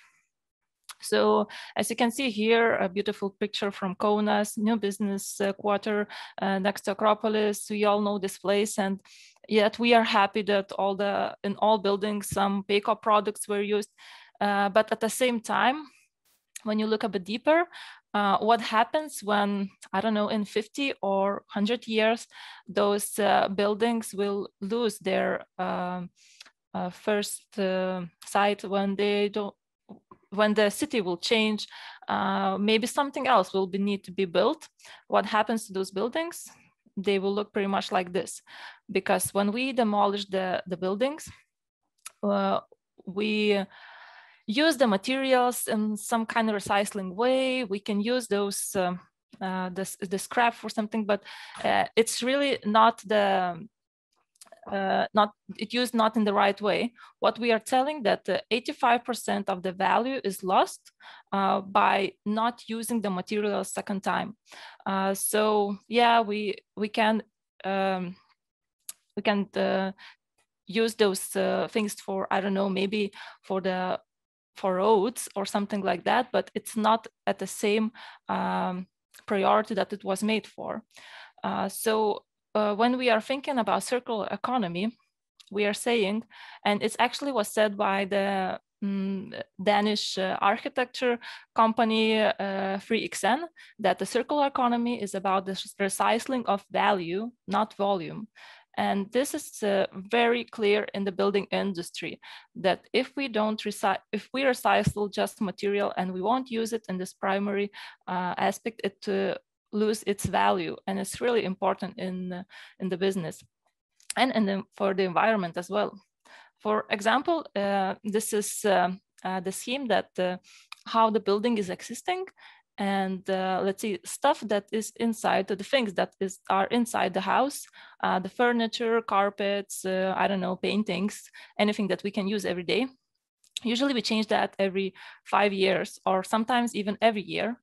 F: So as you can see here, a beautiful picture from Kaunas, new business quarter next to Acropolis. We all know this place, and yet we are happy that in all buildings some PECO products were used. But at the same time, when you look a bit deeper, what happens when, I don't know, in 50 or 100 years, those buildings will lose their first site, when the city will change, maybe something else will need to be built. What happens to those buildings? They will look pretty much like this, because when we demolish the buildings, we use the materials in some kind of recycling way. We can use those the scrap for something, but it's really not used not in the right way. What we are telling that 85% of the value is lost by not using the material a second time. So yeah, we can use those things for, I don't know, maybe for roads or something like that, but it's not at the same priority that it was made for. When we are thinking about circular economy, we are saying, and it actually was said by the Danish architecture company 3XN, that the circular economy is about the recycling of value, not volume. And this is very clear in the building industry, that if we recycle just material and we won't use it in this primary aspect, it lose its value, and it's really important in the business and for the environment as well. For example, this is the scheme that how the building is existing, And let's see, stuff that is inside, the things that are inside the house, the furniture, carpets, I don't know, paintings, anything that we can use every day. Usually we change that every 5 years or sometimes even every year.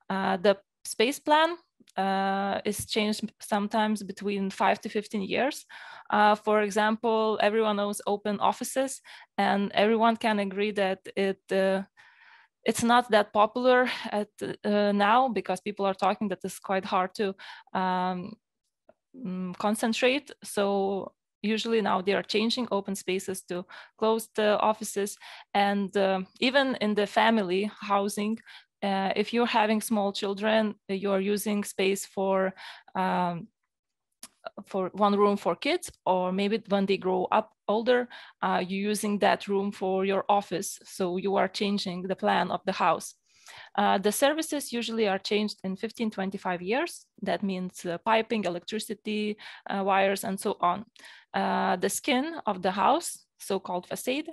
F: The space plan is changed sometimes between 5 to 15 years. For example, everyone knows open offices, and everyone can agree that it's not that popular now, because people are talking that it's quite hard to concentrate. So usually now they are changing open spaces to closed offices. And even in the family housing, if you're having small children, you're using space for one room for kids, or maybe when they grow up older, you're using that room for your office. So you are changing the plan of the house. The services usually are changed in 15, 25 years. That means piping, electricity, wires, and so on. The skin of the house, so-called facade,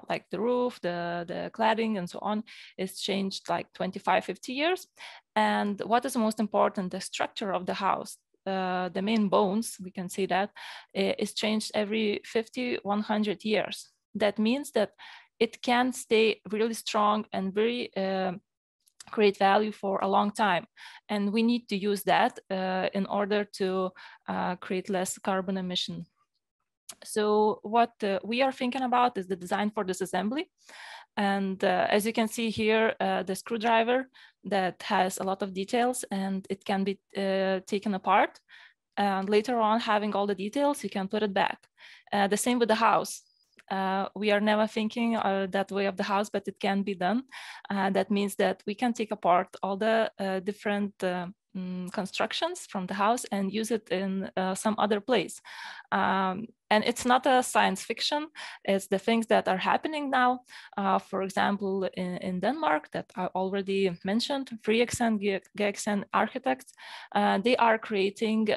F: like the roof, the cladding, and so on, is changed like 25, 50 years. And what is most important, the structure of the house, the main bones, we can say that, is changed every 50, 100 years. That means that it can stay really strong and very create value for a long time. And we need to use that in order to create less carbon emission. So what we are thinking about is the design for disassembly. And as you can see here, the screwdriver that has a lot of details, and it can be taken apart. And later on, having all the details, you can put it back. The same with the house. We are never thinking that way of the house, but it can be done. That means that we can take apart all the different constructions from the house and use it in some other place. And it's not a science fiction, it's the things that are happening now. For example, in Denmark, that I already mentioned, Frieksen, Geksen architects, they are creating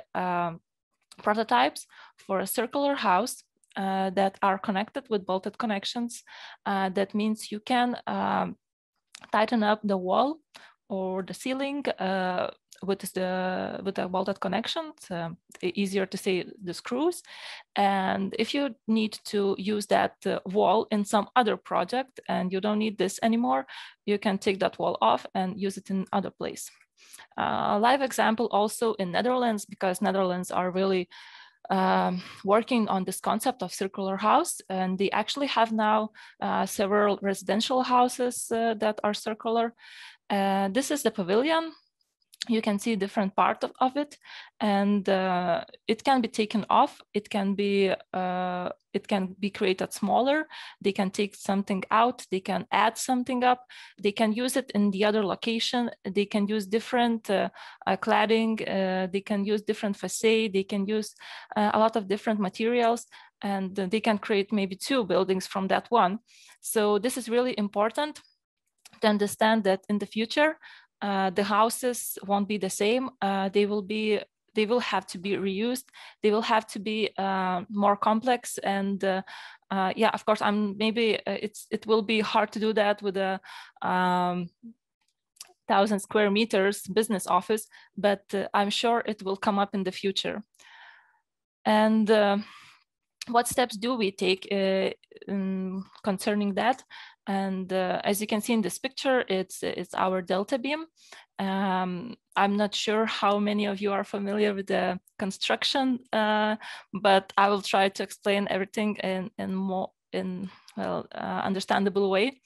F: prototypes for a circular house that are connected with bolted connections. That means you can tighten up the wall or the ceiling with the bolted connections, easier to say the screws. And if you need to use that wall in some other project and you don't need this anymore, you can take that wall off and use it in other place. Live example also in Netherlands, because Netherlands are really working on this concept of circular house, and they actually have now several residential houses that are circular. This is the pavilion. You can see different part of it, and it can be taken off. It can be created smaller. They can take something out. They can add something up. They can use it in the other location. They can use different cladding. They can use different facade. They can use a lot of different materials, and they can create maybe 2 buildings from that one. So this is really important to understand that in the future, the houses won't be the same. They will have to be reused. They will have to be more complex. And yeah, of course, it will be hard to do that with a 1,000 square meters business office, but I'm sure it will come up in the future. And what steps do we take concerning that? And as you can see in this picture, it's our delta beam. I'm not sure how many of you are familiar with the construction, but I will try to explain everything in more understandable way.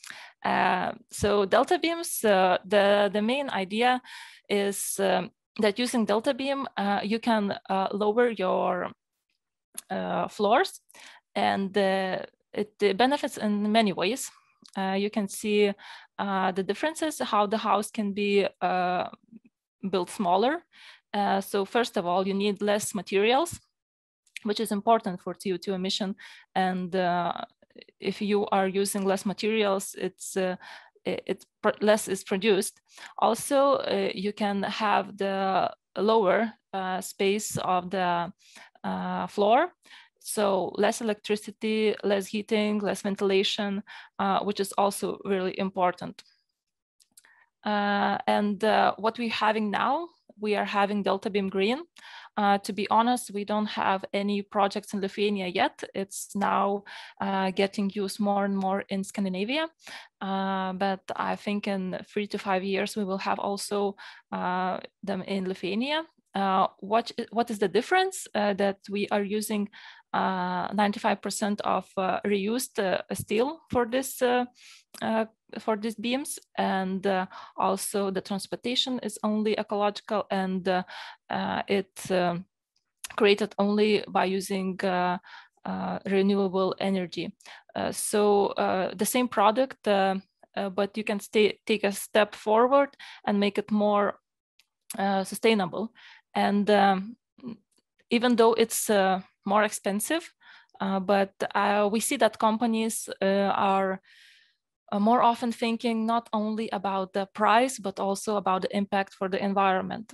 F: So delta beams, the main idea is that using delta beam, you can lower your floors, and it benefits in many ways. You can see the differences, how the house can be built smaller. So first of all, you need less materials, which is important for CO2 emission. And if you are using less materials, less is produced. Also, you can have the lower space of the floor. So less electricity, less heating, less ventilation, which is also really important. And what we're having now, we are having Delta Beam Green. To be honest, we don't have any projects in Lithuania yet. It's now getting used more and more in Scandinavia. But I think in 3 to 5 years, we will have also them in Lithuania. What is the difference? That we are using 95% of reused steel for these beams, and also the transportation is only ecological, and it's created only by using renewable energy. So the same product, but you can take a step forward and make it more sustainable. And even though it's more expensive, but we see that companies are more often thinking not only about the price, but also about the impact for the environment.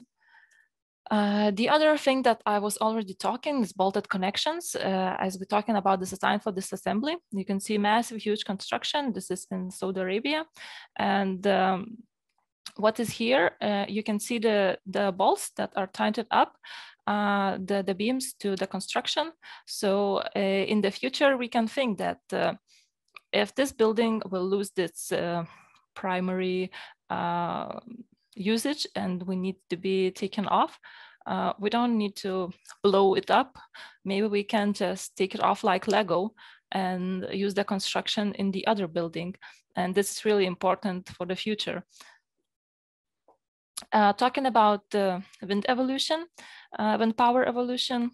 F: The other thing that I was already talking is bolted connections. As we're talking about this design for disassembly, you can see massive, huge construction. This is in Saudi Arabia. And what is here, you can see the bolts that are tightened up, the beams to the construction. So in the future, we can think that if this building will lose its primary usage and we need to be taken off, we don't need to blow it up. Maybe we can just take it off like Lego and use the construction in the other building. And this is really important for the future. Talking about wind evolution, wind power evolution,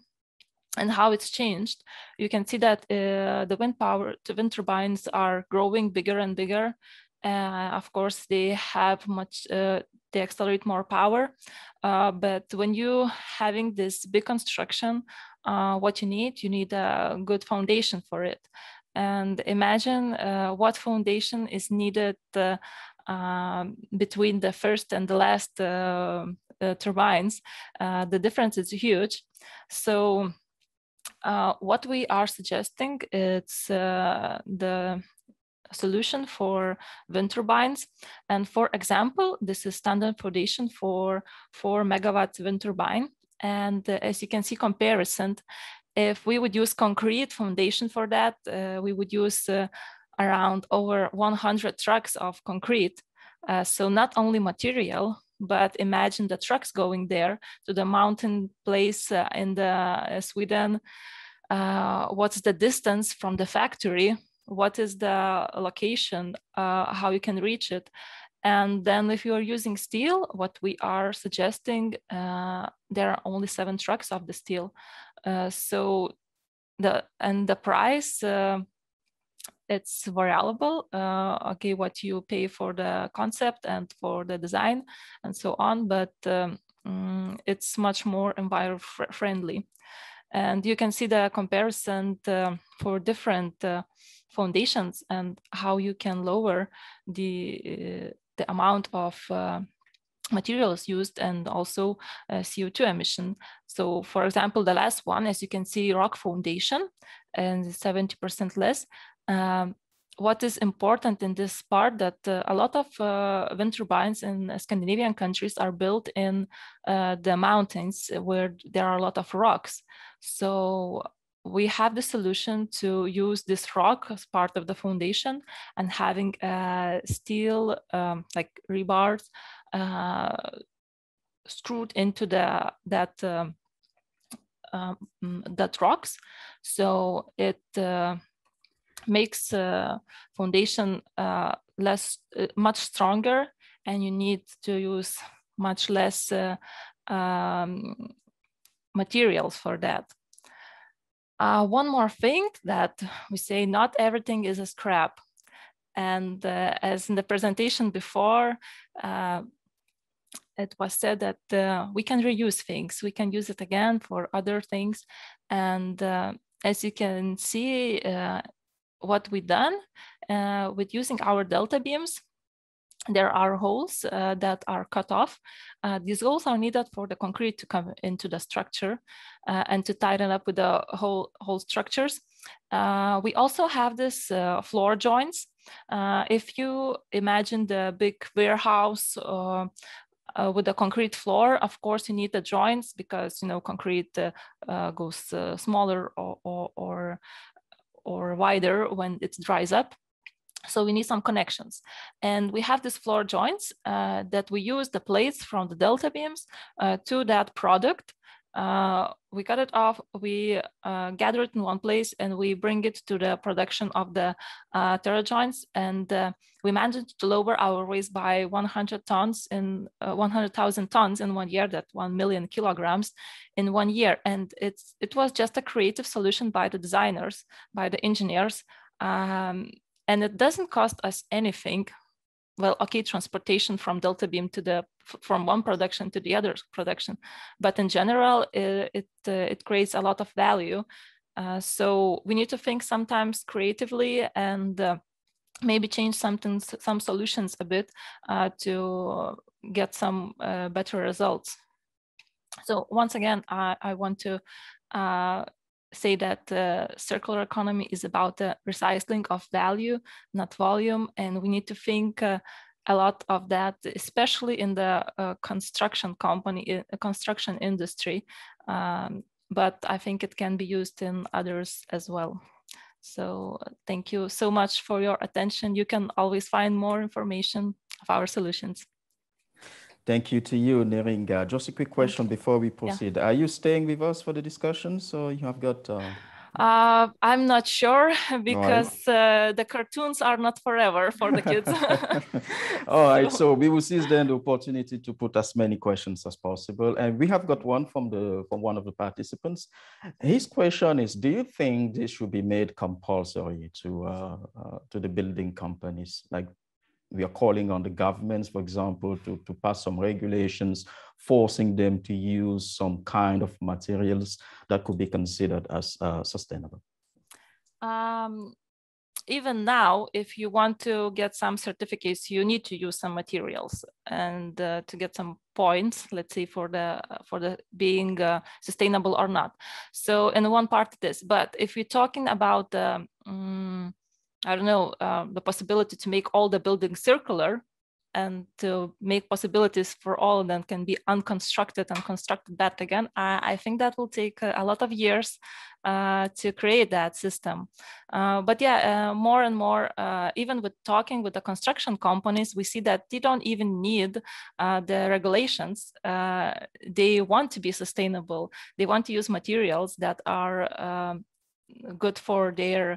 F: and how it's changed, you can see that the wind turbines are growing bigger and bigger. Of course, they have they accelerate more power. But when you having this big construction, what you need a good foundation for it. And imagine what foundation is needed between the first and the last turbines. The difference is huge. So what we are suggesting is the solution for wind turbines. And for example, this is standard foundation for 4 megawatt wind turbine. And as you can see comparison, if we would use concrete foundation for that, we would use around over 100 trucks of concrete. So not only material, but imagine the trucks going there to the mountain place in Sweden. What's the distance from the factory? What is the location? How you can reach it? And then if you are using steel, what we are suggesting, there are only 7 trucks of the steel. So the price, it's variable, okay, what you pay for the concept and for the design and so on, but it's much more environment friendly. And you can see the comparison for different foundations and how you can lower the amount of materials used and also CO2 emission. So for example, the last one, as you can see, rock foundation and 70% less. What is important in this part that a lot of wind turbines in Scandinavian countries are built in the mountains where there are a lot of rocks. So we have the solution to use this rock as part of the foundation and having steel like rebars screwed into that rocks. So it makes foundation much stronger, and you need to use much less materials for that. One more thing that we say, not everything is a scrap. And as in the presentation before, it was said that we can reuse things. We can use it again for other things. And as you can see, what we've done with using our delta beams, there are holes that are cut off. These holes are needed for the concrete to come into the structure and to tighten up with the whole structures. We also have this floor joints. If you imagine the big warehouse with a concrete floor, of course, you need the joints because, you know, concrete goes smaller or wider when it dries up. So we need some connections. And we have these floor joints that we use the plates from the delta beams to that product. We cut it off, we gather it in one place, and we bring it to the production of the terra joints. And we managed to lower our waste by 100,000 tons in 1 year, that 1 million kilograms in 1 year. And it was just a creative solution by the designers, by the engineers. And it doesn't cost us anything. Well, okay, transportation from delta beam to from one production to the other production, but in general, it creates a lot of value. So we need to think sometimes creatively and maybe change some solutions a bit to get some better results. So once again, I want to say that circular economy is about the recycling of value, not volume, and we need to think a lot of that, especially in the construction industry. But I think it can be used in others as well. So thank you so much for your attention. You can always find more information of our solutions.
A: Thank you to you, Neringa. Just a quick question before we proceed. Yeah. Are you staying with us for the discussion? So you have got...
F: I'm not sure because the cartoons are not forever for the kids.
A: All right, so we will seize then the opportunity to put as many questions as possible. And we have got one from one of the participants. His question is, do you think this should be made compulsory to the building companies? Like, we are calling on the governments, for example, to pass some regulations, forcing them to use some kind of materials that could be considered as sustainable.
F: Even now, if you want to get some certificates, you need to use some materials and to get some points, let's say, for the being sustainable or not. So in one part of this, but if you're talking about I don't know, the possibility to make all the buildings circular and to make possibilities for all of them can be unconstructed and constructed back again, I think that will take a lot of years to create that system. But yeah, more and more, even with talking with the construction companies, we see that they don't even need the regulations. They want to be sustainable. They want to use materials that are good for their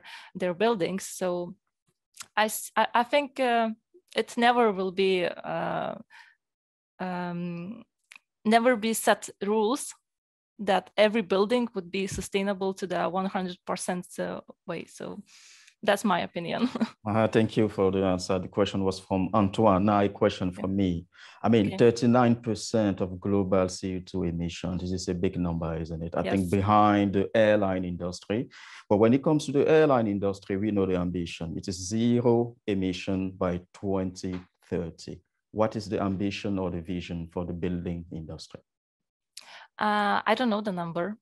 F: buildings. So I think it never will be set rules that every building would be sustainable to the 100% way. So that's my opinion.
A: Thank you for the answer. The question was from Antoine. Now a question from me. I mean, 39% of global CO2 emissions. This is a big number, isn't it? I think behind the airline industry. But when it comes to the airline industry, we know the ambition. It is zero emission by 2030. What is the ambition or the vision for the building industry?
F: I don't know the number.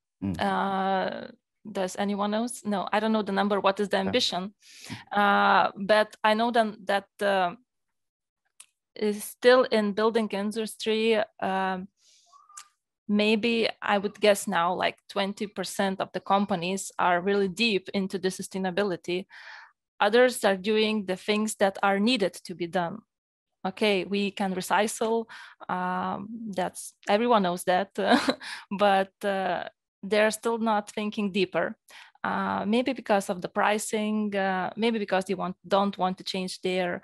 F: Does anyone else? No, I don't know the number. What is the ambition? But I know then that is still in building industry. Maybe I would guess now like 20% of the companies are really deep into the sustainability. Others are doing the things that are needed to be done. Okay, we can recycle. That's everyone knows that, but they're still not thinking deeper. Maybe because of the pricing, maybe because they don't want to change their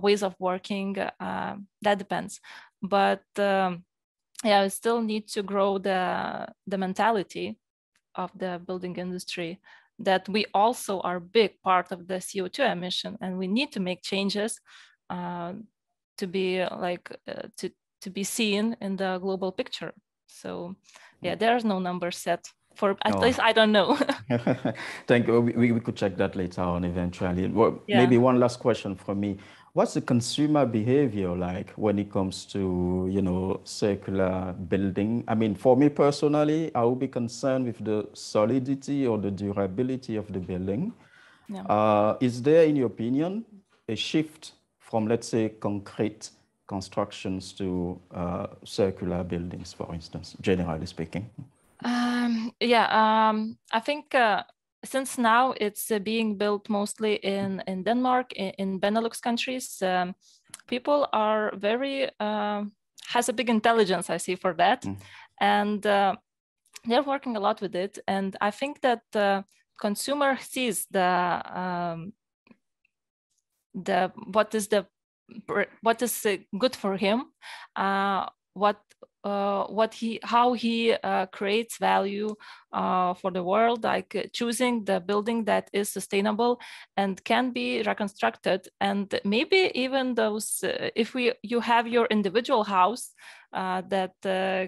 F: ways of working. That depends. But yeah, we still need to grow the mentality of the building industry that we also are a big part of the CO2 emission, and we need to make changes to be like to be seen in the global picture. So yeah, there's no number set for, at least I don't know.
A: Thank you. We could check that later on eventually. Well, maybe one last question from me. What's the consumer behavior like when it comes to, you know, circular building? I mean, for me personally, I will be concerned with the solidity or the durability of the building. Is there, in your opinion, a shift from, let's say, concrete constructions to circular buildings, for instance, generally speaking?
F: I think since now it's being built mostly in Denmark, in Benelux countries, people are very, has a big intelligence, I see, for that. And they're working a lot with it. And I think that the consumer sees what is good for him, how he creates value for the world, like choosing the building that is sustainable and can be reconstructed. And maybe even those, if you have your individual house that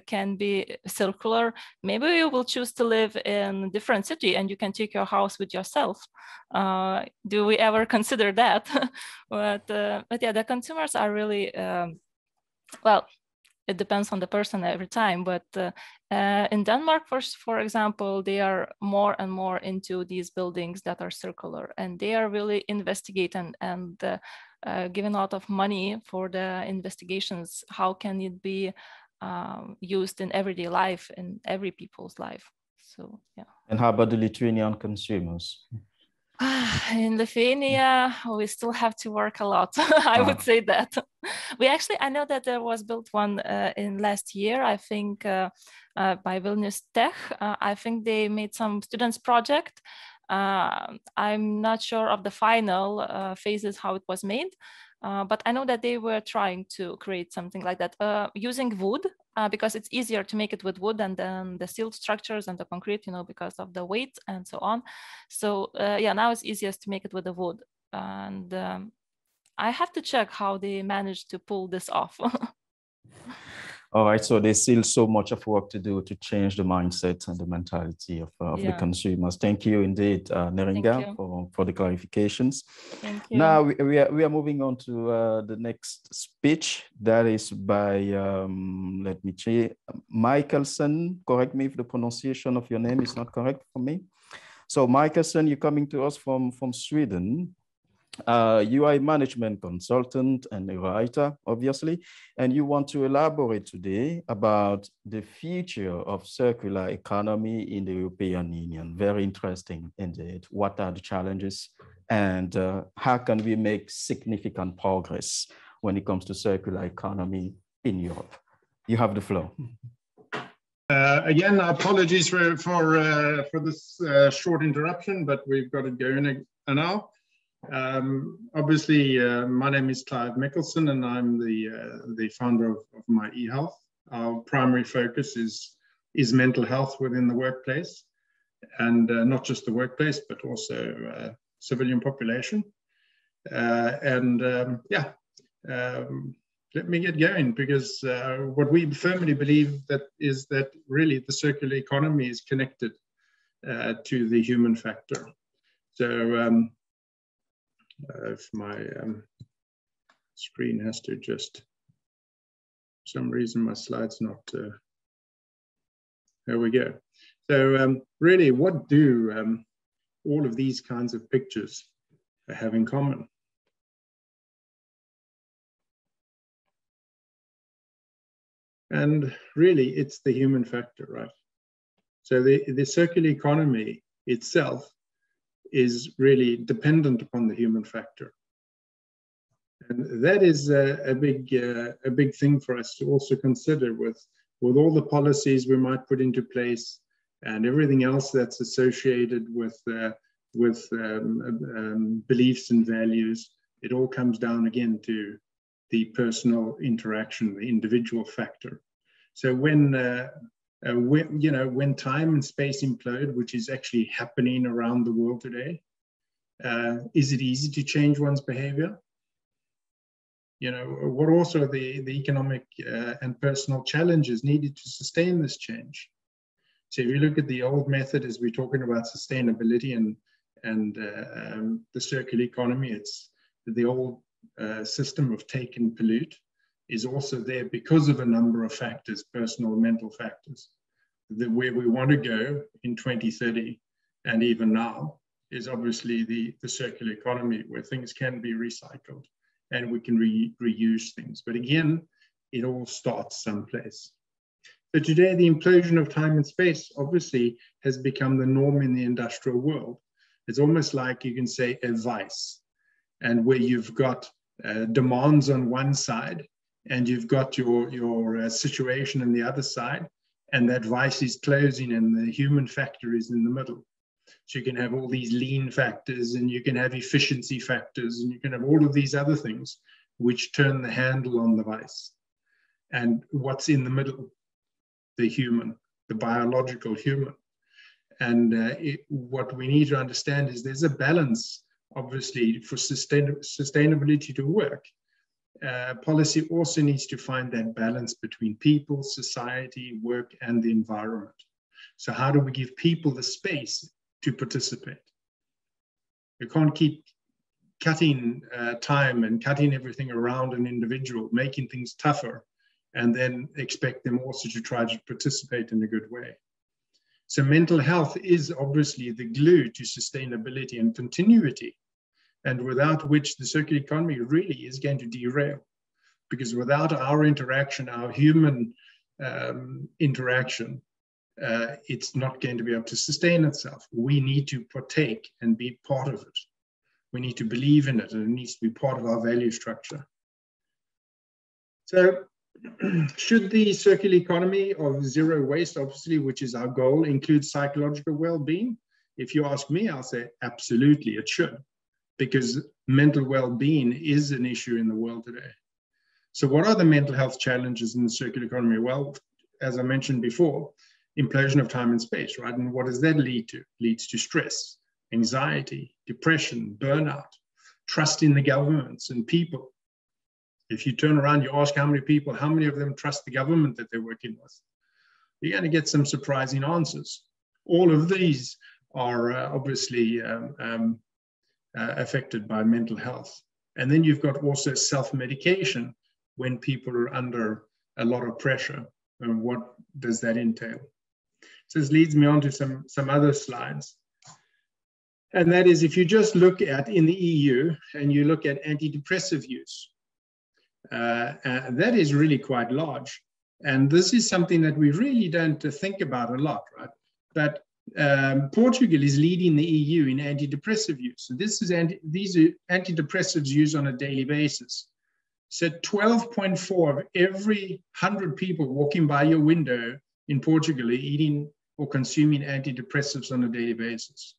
F: can be circular, maybe you will choose to live in a different city and you can take your house with yourself. Do we ever consider that? But yeah, the consumers are really, well, it depends on the person every time, but in Denmark, for example, they are more and more into these buildings that are circular, and they are really investigating and giving a lot of money for the investigations. How can it be used in everyday life, in every people's life? So, yeah.
A: And how about the Lithuanian consumers?
F: In Lithuania, we still have to work a lot. I would say that. I know that there was built one in last year, I think by Vilnius Tech. I think they made some students project. I'm not sure of the final phases, how it was made. But I know that they were trying to create something like that using wood, because it's easier to make it with wood and then the steel structures and the concrete, because of the weight and so on. So yeah, now it's easiest to make it with the wood. And I have to check how they managed to pull this off.
A: All right, so there's still so much of work to do to change the mindset and the mentality of the consumers. Thank you indeed, Neringa, for the clarifications.
F: Thank you.
A: Now we are moving on to the next speech. That is by, let me check, Michelson. Correct me if the pronunciation of your name is not correct for me. So Michelson, you're coming to us from Sweden. You are a management consultant and a writer, obviously, and you want to elaborate today about the future of circular economy in the European Union. Very interesting indeed. What are the challenges and how can we make significant progress when it comes to circular economy in Europe? You have the floor.
G: Again, apologies for this short interruption, but we've got it going now. Obviously, my name is Clive Michelson, and I'm the founder of My eHealth. Our primary focus is mental health within the workplace, and not just the workplace, but also civilian population. Let me get going, because what we firmly believe is that really the circular economy is connected to the human factor. So if my screen has to just, for some reason my slide's not, there we go. So really, what do all of these kinds of pictures have in common? And really, it's the human factor, right? So the circular economy itself is really dependent upon the human factor. And that is a big thing for us to also consider with all the policies we might put into place and everything else that's associated with beliefs and values. It all comes down again to the personal interaction, the individual factor. So when time and space implode, which is actually happening around the world today, is it easy to change one's behavior? What also the economic and personal challenges needed to sustain this change? So if you look at the old method, as we're talking about sustainability and the circular economy, it's the old system of take and pollute is also there because of a number of factors, personal and mental factors, where we want to go in 2030 and even now is obviously the circular economy, where things can be recycled and we can reuse things. But again, it all starts someplace. So today, the implosion of time and space obviously has become the norm in the industrial world. It's almost like, you can say, a vice, and where you've got demands on one side and you've got your situation on the other side, and that vice is closing and the human factor is in the middle. So you can have all these lean factors, and you can have efficiency factors, and you can have all of these other things which turn the handle on the vice. And what's in the middle? The human, the biological human. And what we need to understand is there's a balance, obviously, for sustainability to work. Policy also needs to find that balance between people, society, work, and the environment. So how do we give people the space to participate? You can't keep cutting time and cutting everything around an individual, making things tougher, and then expect them also to try to participate in a good way. So mental health is obviously the glue to sustainability and continuity, and without which the circular economy really is going to derail. Because without our interaction, our human interaction, it's not going to be able to sustain itself. We need to partake and be part of it. We need to believe in it, and it needs to be part of our value structure. So should the circular economy of zero waste, obviously, which is our goal, include psychological well-being? If you ask me, I'll say absolutely it should, because mental well-being is an issue in the world today. So what are the mental health challenges in the circular economy? Well, as I mentioned before, implosion of time and space, right? And what does that lead to? It leads to stress, anxiety, depression, burnout, trust in the governments and people. If you turn around, you ask how many people, how many of them trust the government that they're working with? You're going to get some surprising answers. All of these are obviously affected by mental health. And then you've got also self-medication when people are under a lot of pressure. And what does that entail? So this leads me on to some other slides. And that is, if you just look at in the EU and you look at antidepressive use, that is really quite large. And this is something that we really don't think about a lot, right? But Portugal is leading the EU in antidepressive use. So these are antidepressives used on a daily basis. So 12.4 of every 100 people walking by your window in Portugal are eating or consuming antidepressives on a daily basis.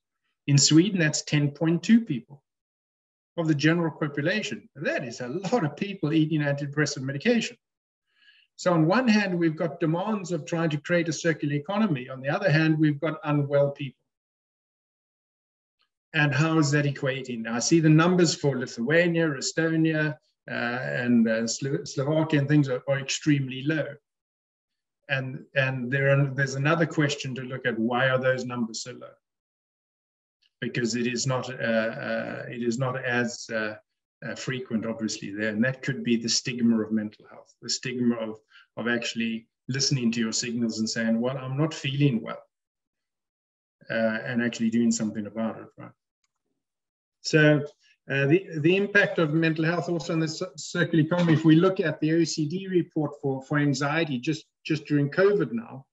G: In Sweden, that's 10.2 people of the general population. That is a lot of people eating antidepressant medication. So on one hand, we've got demands of trying to create a circular economy. On the other hand, we've got unwell people. And how is that equating? Now, I see the numbers for Lithuania, Estonia, and Slovakia and things are extremely low. And there's another question to look at: why are those numbers so low? Because it is not as frequent, obviously, there, and that could be the stigma of mental health, the stigma of actually listening to your signals and saying, well, I'm not feeling well, and actually doing something about it, right? So the impact of mental health also on the circular economy, if we look at the OECD report for anxiety just during COVID now,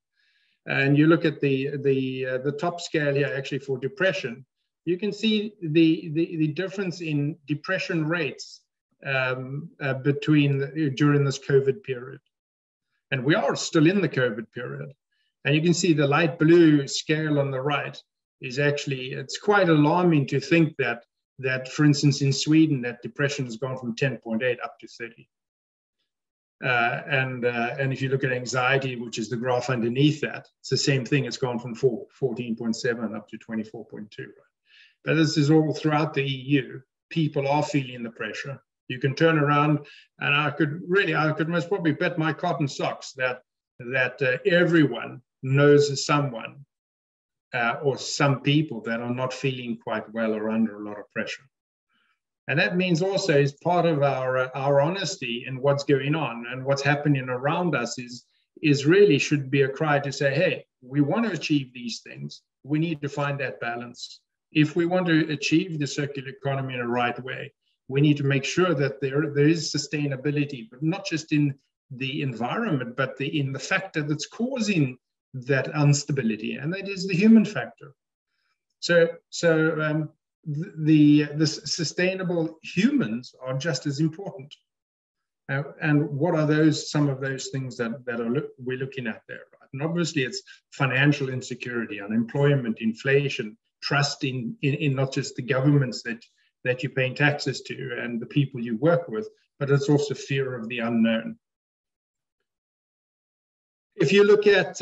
G: and you look at the top scale here actually for depression, you can see the difference in depression rates during this COVID period. And we are still in the COVID period. And you can see the light blue scale on the right is actually, it's quite alarming to think that for instance, in Sweden, that depression has gone from 10.8 up to 30. And if you look at anxiety, which is the graph underneath that, it's the same thing. It's gone from 14.7 up to 24.2. Right? But this is all throughout the EU. People are feeling the pressure. You can turn around, and I could most probably bet my cotton socks that everyone knows someone or some people that are not feeling quite well or under a lot of pressure. And that means also, as part of our honesty in what's going on and what's happening around us is really should be a cry to say, hey, we want to achieve these things. We need to find that balance if we want to achieve the circular economy in a right way, we need to make sure that there is sustainability, but not just in the environment, but in the factor that's causing that instability, and that is the human factor. So the sustainable humans are just as important. And what are some of those things that we're looking at there, right? And obviously it's financial insecurity, unemployment, inflation, trust in not just the governments that you're paying taxes to and the people you work with, but it's also fear of the unknown. If you look at,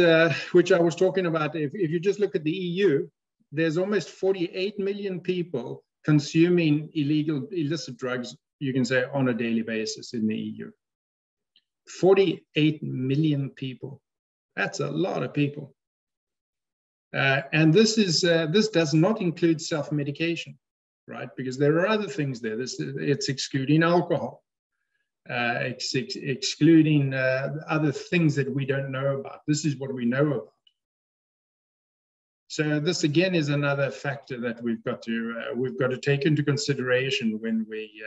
G: which I was talking about, if you just look at the EU, there's almost 48 million people consuming illicit drugs, you can say, on a daily basis in the EU. 48 million people. That's a lot of people. And this does not include self-medication, right? Because there are other things there. It's excluding alcohol, excluding other things that we don't know about. This is what we know about. So this again is another factor that we've got to take into consideration when we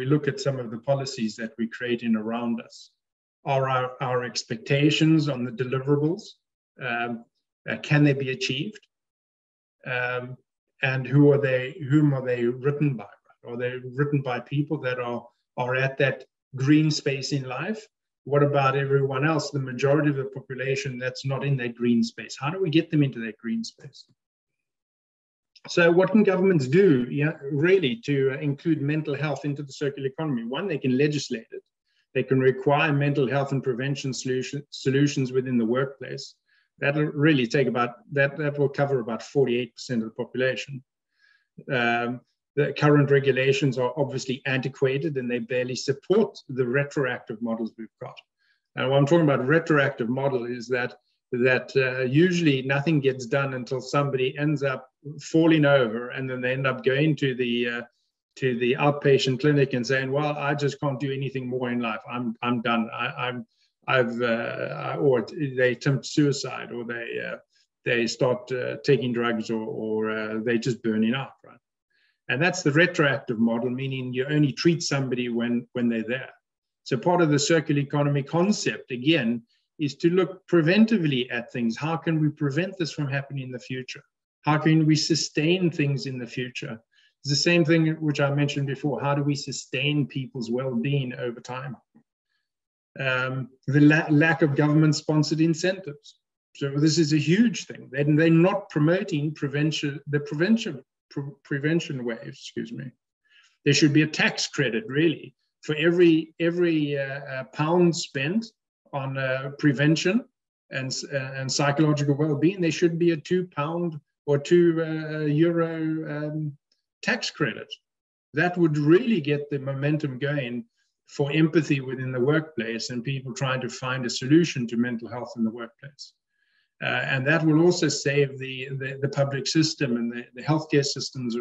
G: look at some of the policies that we're creating around us. Are our expectations on the deliverables, can they be achieved? And whom are they written by? Right? Are they written by people that are at that green space in life? What about everyone else, the majority of the population that's not in that green space? How do we get them into that green space? So what can governments do, really, to include mental health into the circular economy? One, they can legislate it. They can require mental health and prevention solutions within the workplace. That'll really take that will cover about 48% of the population. The current regulations are obviously antiquated and they barely support the retroactive models we've got. And what I'm talking about retroactive model is that usually nothing gets done until somebody ends up falling over, and then they end up going to the outpatient clinic and saying, well, I just can't do anything more in life. I'm done. Or they attempt suicide, or they start taking drugs, or they just burning out, right? And that's the retroactive model, meaning you only treat somebody when they're there. So part of the circular economy concept, again, is to look preventively at things. How can we prevent this from happening in the future? How can we sustain things in the future? It's the same thing which I mentioned before. How do we sustain people's well-being over time? The lack of government-sponsored incentives. So this is a huge thing. They're not promoting prevention waves, excuse me. There should be a tax credit, really, for every pound spent on prevention and psychological well-being. There should be a £2 or €2 tax credit. That would really get the momentum going for empathy within the workplace and people trying to find a solution to mental health in the workplace. And that will also save the public system and the healthcare systems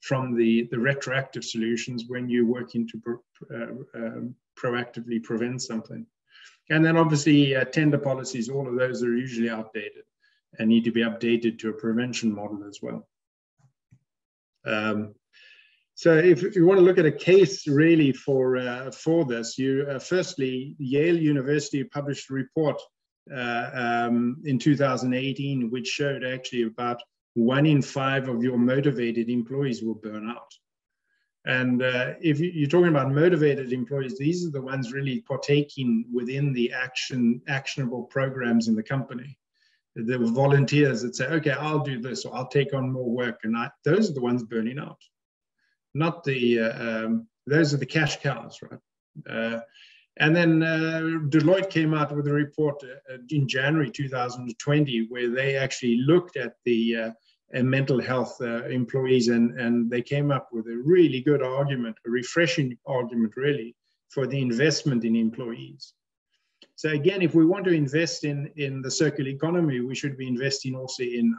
G: from the retroactive solutions when you're working to proactively prevent something. And then obviously tender policies, all of those are usually outdated and need to be updated to a prevention model as well. So if you want to look at a case really for this, firstly, Yale University published a report in 2018, which showed actually about 1 in 5 of your motivated employees will burn out. And if you're talking about motivated employees, these are the ones really partaking within the actionable programs in the company. The volunteers that say, okay, I'll do this, or I'll take on more work. And those are the ones burning out, not those are the cash cows, right? And then Deloitte came out with a report in January 2020, where they actually looked at the mental health employees, and they came up with a really good argument, a refreshing argument, really, for the investment in employees. So again, if we want to invest in the circular economy, we should be investing also in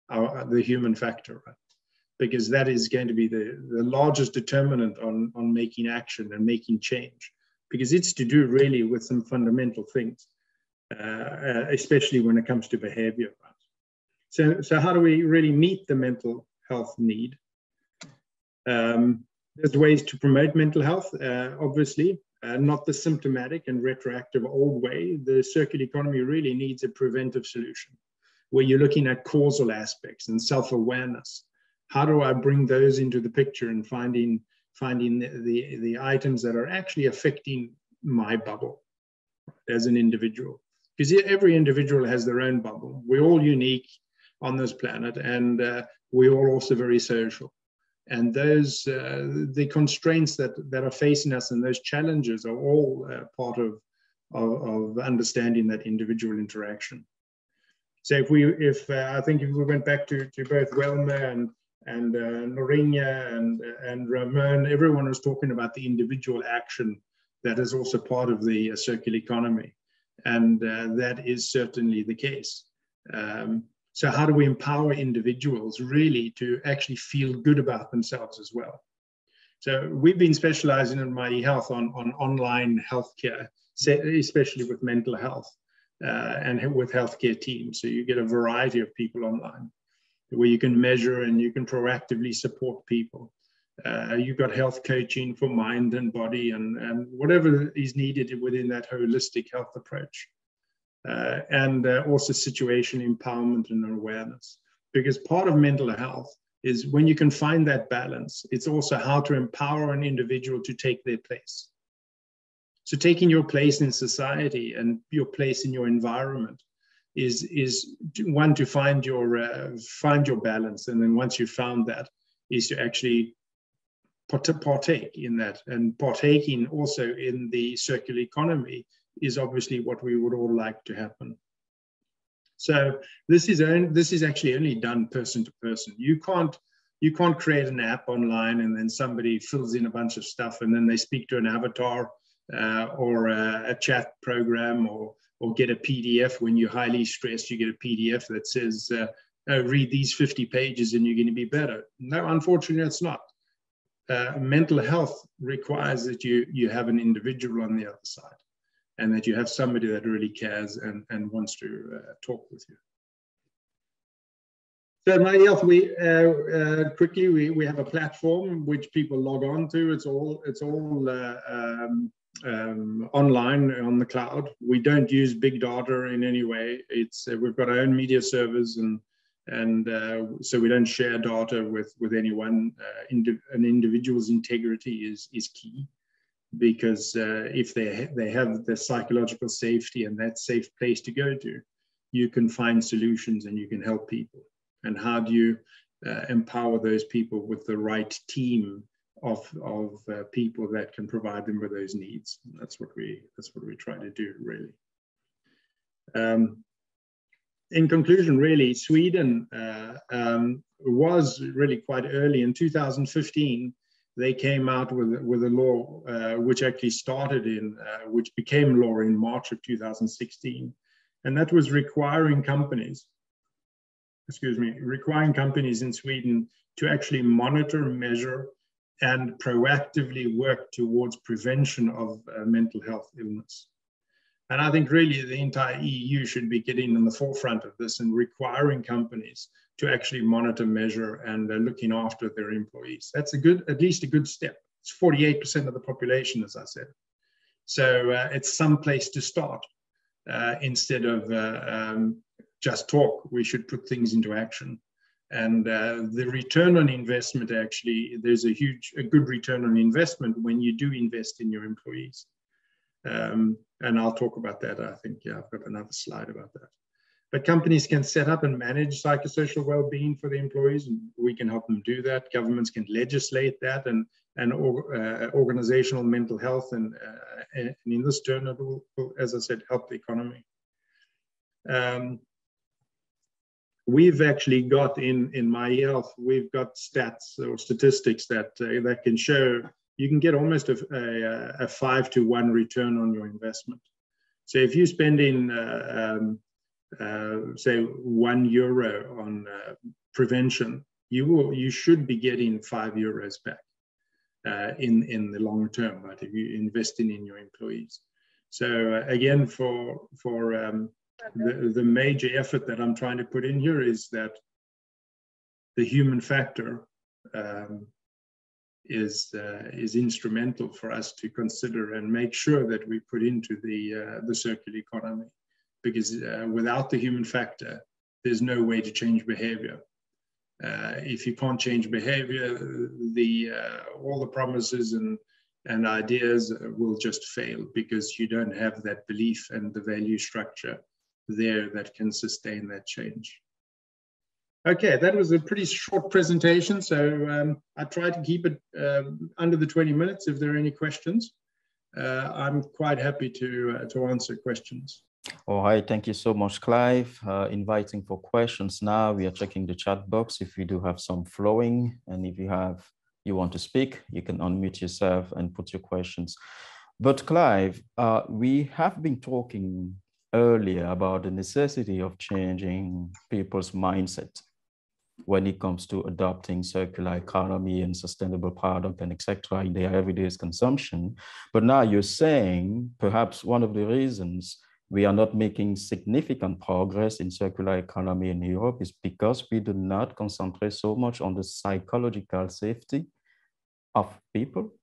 G: the human factor, right? Because that is going to be the largest determinant on making action and making change, because it's to do really with some fundamental things, especially when it comes to behavior. So how do we really meet the mental health need? There's ways to promote mental health, obviously, not the symptomatic and retroactive old way. The circular economy really needs a preventive solution where you're looking at causal aspects and self-awareness. How do I bring those into the picture and finding the items that are actually affecting my bubble as an individual? Because every individual has their own bubble. We're all unique on this planet, and we're all also very social. And those the constraints that are facing us and those challenges are all part of understanding that individual interaction. So if I think if we went back to both Welmer and Norinha and Ramon, everyone was talking about the individual action that is also part of the circular economy, and that is certainly the case. So how do we empower individuals really to actually feel good about themselves as well? So we've been specializing in Mighty Health on online healthcare, especially with mental health and with healthcare teams. So you get a variety of people online where you can measure and you can proactively support people. You've got health coaching for mind and body and whatever is needed within that holistic health approach. And also situation empowerment and awareness. Because part of mental health is when you can find that balance, it's also how to empower an individual to take their place. So taking your place in society and your place in your environment is one, to find your balance, and then once you've found that, is to actually partake in that, and partaking also in the circular economy is obviously what we would all like to happen. So this is actually only done person to person. You can't create an app online and then somebody fills in a bunch of stuff and then they speak to an avatar or a chat program or get a PDF. When you're highly stressed, you get a PDF that says, read these 50 pages and you're going to be better. No, unfortunately, it's not. Mental health requires that you have an individual on the other side, and that you have somebody that really cares and wants to talk with you. So at Mighty Health, we have a platform which people log on to. It's all online on the cloud. We don't use big data in any way. We've got our own media servers, and so we don't share data with anyone. An individual's integrity is key. Because if they have the psychological safety and that safe place to go to, you can find solutions and you can help people. And how do you empower those people with the right team of people that can provide them with those needs? That's what we try to do, really. In conclusion, really, Sweden was really quite early. In 2015, they came out with a law which actually which became law in March of 2016. And that was requiring companies in Sweden to actually monitor, measure, and proactively work towards prevention of mental health illness. And I think really the entire EU should be getting in the forefront of this and requiring companies to actually monitor, measure, and looking after their employees. That's at least a good step. It's 48% of the population, as I said. So it's some place to start. Instead of just talk, we should put things into action. And the return on investment, actually, there's a good return on investment when you do invest in your employees. And I'll talk about that. I think, yeah, I've got another slide about that. But companies can set up and manage psychosocial well-being for the employees, and we can help them do that. Governments can legislate that, and organizational mental health, and in this turn, it will, as I said, help the economy. We've actually got in Mighty Health, we've got stats or statistics that can show you can get almost a 5-to-1 return on your investment. So if you're spending, say, €1 on prevention, you should be getting €5 back in the long term, right? If you're investing in your employees. So again, for the major effort that I'm trying to put in here is that the human factor is instrumental for us to consider and make sure that we put into the circular economy, because without the human factor, there's no way to change behavior. If you can't change behavior, all the promises and ideas will just fail, because you don't have that belief and the value structure there that can sustain that change. Okay, that was a pretty short presentation, so I tried to keep it under the 20 minutes. If there are any questions, I'm quite happy to answer questions.
A: All right, thank you so much, Clive. Inviting for questions now. We are checking the chat box if you do have some flowing, and if you want to speak, you can unmute yourself and put your questions. But Clive, we have been talking earlier about the necessity of changing people's mindset when it comes to adopting circular economy and sustainable product and etc. in their everyday consumption. But now you're saying perhaps one of the reasons we are not making significant progress in circular economy in Europe is because we do not concentrate so much on the psychological safety of people.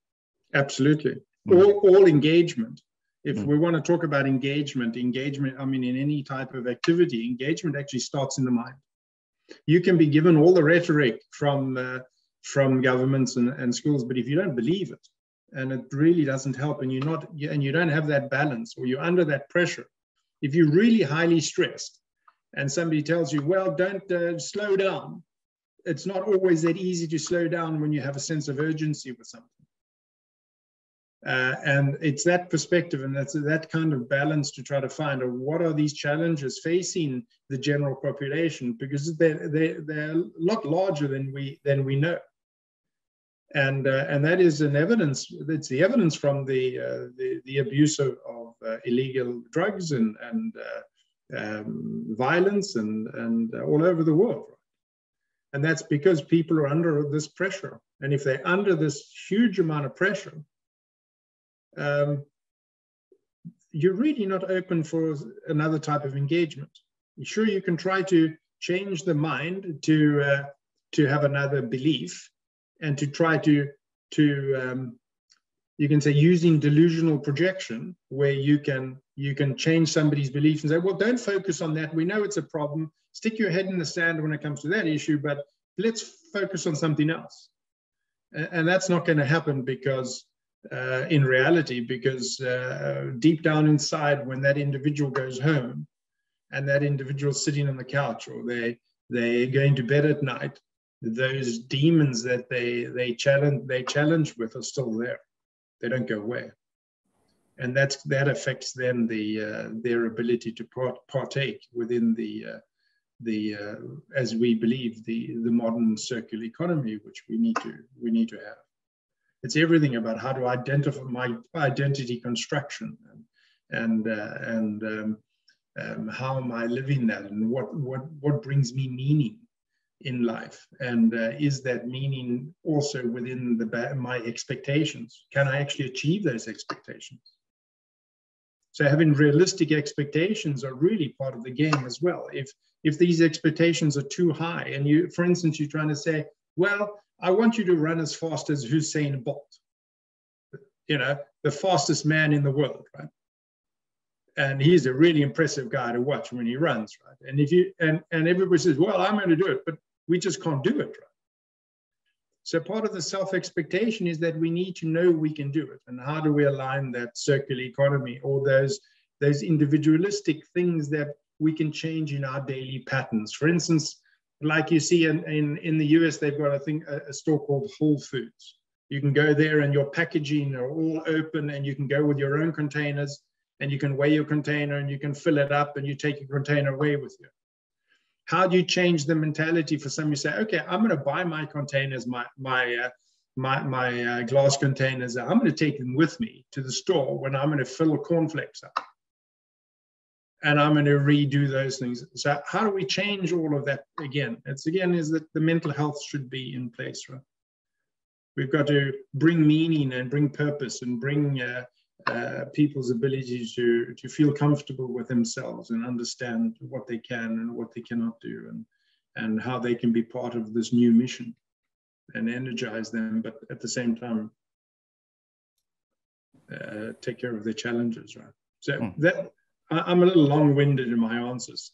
G: Absolutely. All engagement. If we want to talk about engagement, I mean, in any type of activity, engagement actually starts in the mind. You can be given all the rhetoric from governments and schools, but if you don't believe it, and it really doesn't help, and you don't have that balance, or you're under that pressure, if you're really highly stressed, and somebody tells you, well, don't slow down, it's not always that easy to slow down when you have a sense of urgency with something. And it's that perspective, and that's that kind of balance to try to find what are these challenges facing the general population, because they're a lot larger than we know. And that is an evidence. It's the evidence from the abuse of illegal drugs and violence and all over the world. And that's because people are under this pressure. And if they're under this huge amount of pressure, you're really not open for another type of engagement. Sure, you can try to change the mind to have another belief, and to try to you can say using delusional projection, where you can change somebody's belief and say, well, don't focus on that. We know it's a problem. Stick your head in the sand when it comes to that issue, but let's focus on something else. And that's not going to happen, because in reality, because deep down inside, when that individual goes home and that individual's sitting on the couch, or they're going to bed at night, those demons that they challenge with are still there. They don't go away. And that affects then their ability to partake within the as we believe the modern circular economy, which we need to have. It's everything about how to identify my identity construction, and how am I living that, and what brings me meaning in life, and is that meaning also within my expectations? Can I actually achieve those expectations? So having realistic expectations are really part of the game as well. If these expectations are too high, and you, for instance, you're trying to say, well, I want you to run as fast as Usain Bolt, the fastest man in the world, right? And he's a really impressive guy to watch when he runs, right? And if you and everybody says, well, I'm going to do it, but we just can't do it, right? So part of the self-expectation is that we need to know we can do it. And how do we align that circular economy, or those individualistic things that we can change in our daily patterns? For instance, like you see in the US, they've got a store called Whole Foods. You can go there and your packaging are all open, and you can go with your own containers, and you can weigh your container, and you can fill it up, and you take your container away with you. How do you change the mentality for somebody to say, okay, I'm going to buy my containers, my glass containers, I'm going to take them with me to the store when I'm going to fill cornflakes up, and I'm going to redo those things. So how do we change all of that again? Is that the mental health should be in place, right? We've got to bring meaning and bring purpose and bring people's ability to feel comfortable with themselves and understand what they can and what they cannot do, and how they can be part of this new mission and energize them, but at the same time take care of their challenges, right? So that I'm a little long-winded in my answers.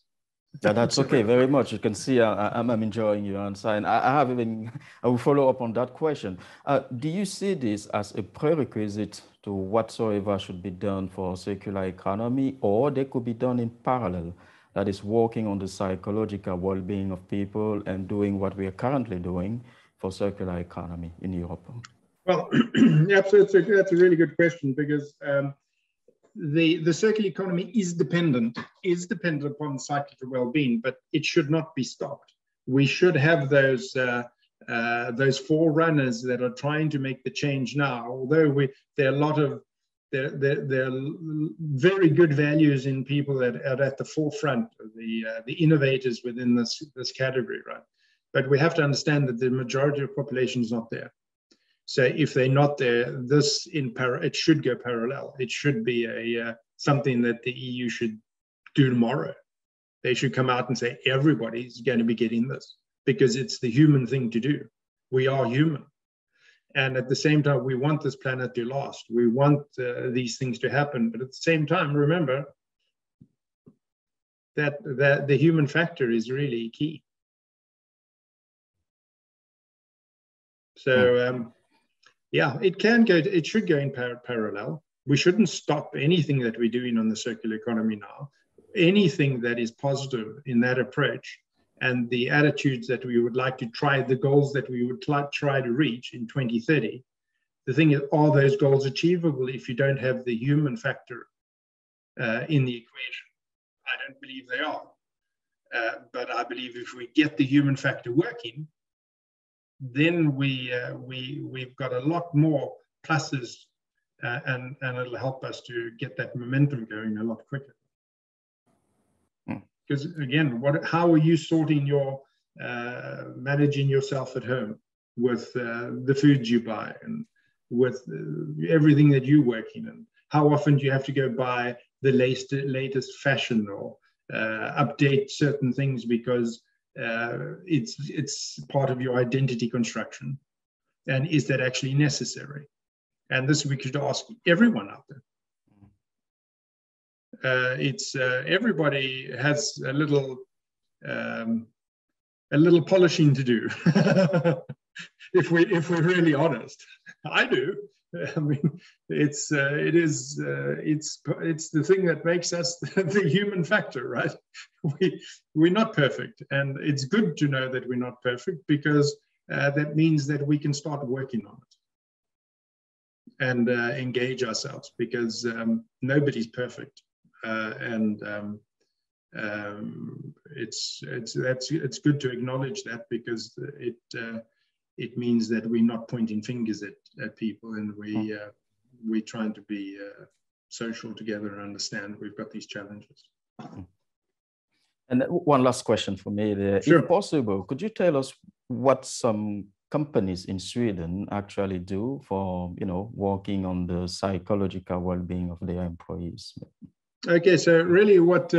A: Yeah, that's okay, very much. You can see I'm enjoying your answer, and I will follow up on that question. Do you see this as a prerequisite to whatsoever should be done for circular economy, or they could be done in parallel? That is working on the psychological well-being of people and doing what we are currently doing for circular economy in Europe?
G: Well, yeah, so that's a really good question, because the circular economy is dependent upon psychical well-being, but it should not be stopped. We should have those forerunners that are trying to make the change now. Although there are a lot of there are very good values in people that are at the forefront, the innovators within this category, right? But we have to understand that the majority of the population is not there. So if they're not there, it should go parallel. It should be something that the EU should do tomorrow. They should come out and say, everybody's going to be getting this, because it's the human thing to do. We are human. And at the same time, we want this planet to last. We want these things to happen. But at the same time, remember that the human factor is really key. So, yeah, it should go in parallel. We shouldn't stop anything that we're doing on the circular economy now. Anything that is positive in that approach, and the attitudes that we would like to try, the goals that we would try to reach in 2030. The thing is, are those goals achievable if you don't have the human factor in the equation? I don't believe they are. But I believe if we get the human factor working, then we've got a lot more pluses, and it'll help us to get that momentum going a lot quicker. Because again, how are you sorting your managing yourself at home with the foods you buy and with everything that you're working in? How often do you have to go buy the latest fashion or update certain things because it's part of your identity construction? And is that actually necessary? And this we could ask everyone out there. Everybody has a little polishing to do. if we're really honest, I do. I mean, it's the thing that makes us the human factor, right? We're not perfect, and it's good to know that we're not perfect, because that means that we can start working on it and engage ourselves, because nobody's perfect. It's good to acknowledge that, because it means that we're not pointing fingers at people, and we're trying to be social together and understand we've got these challenges.
A: And one last question for me there. Sure. If possible, could you tell us what some companies in Sweden actually do for, working on the psychological well-being of their employees?
G: Okay, so really what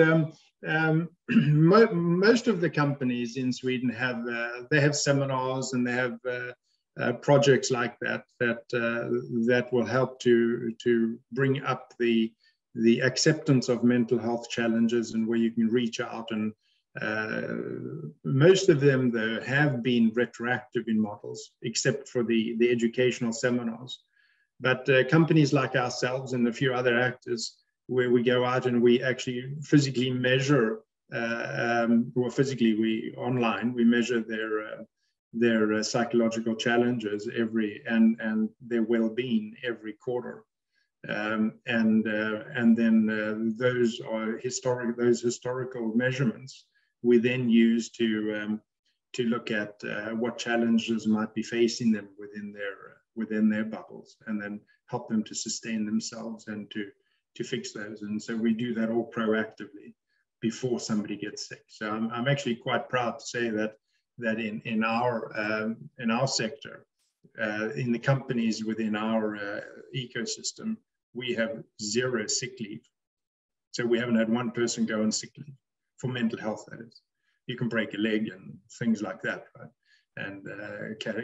G: most of the companies in Sweden have, they have seminars, and they have projects like that will help to bring up the acceptance of mental health challenges, and where you can reach out. And most of them, though, have been retroactive in models, except for the educational seminars. But companies like ourselves and a few other actors, where we go out and we actually physically measure, online, we measure their psychological challenges and their well-being every quarter. And then those historical measurements we then use to look at what challenges might be facing them within their bubbles, and then help them to sustain themselves and to fix those. And so we do that all proactively before somebody gets sick. So I'm actually quite proud to say that in our sector, in the companies within our ecosystem, we have 0 sick leave. So we haven't had one person go on sick leave for mental health, that is. You can break a leg and things like that, right? And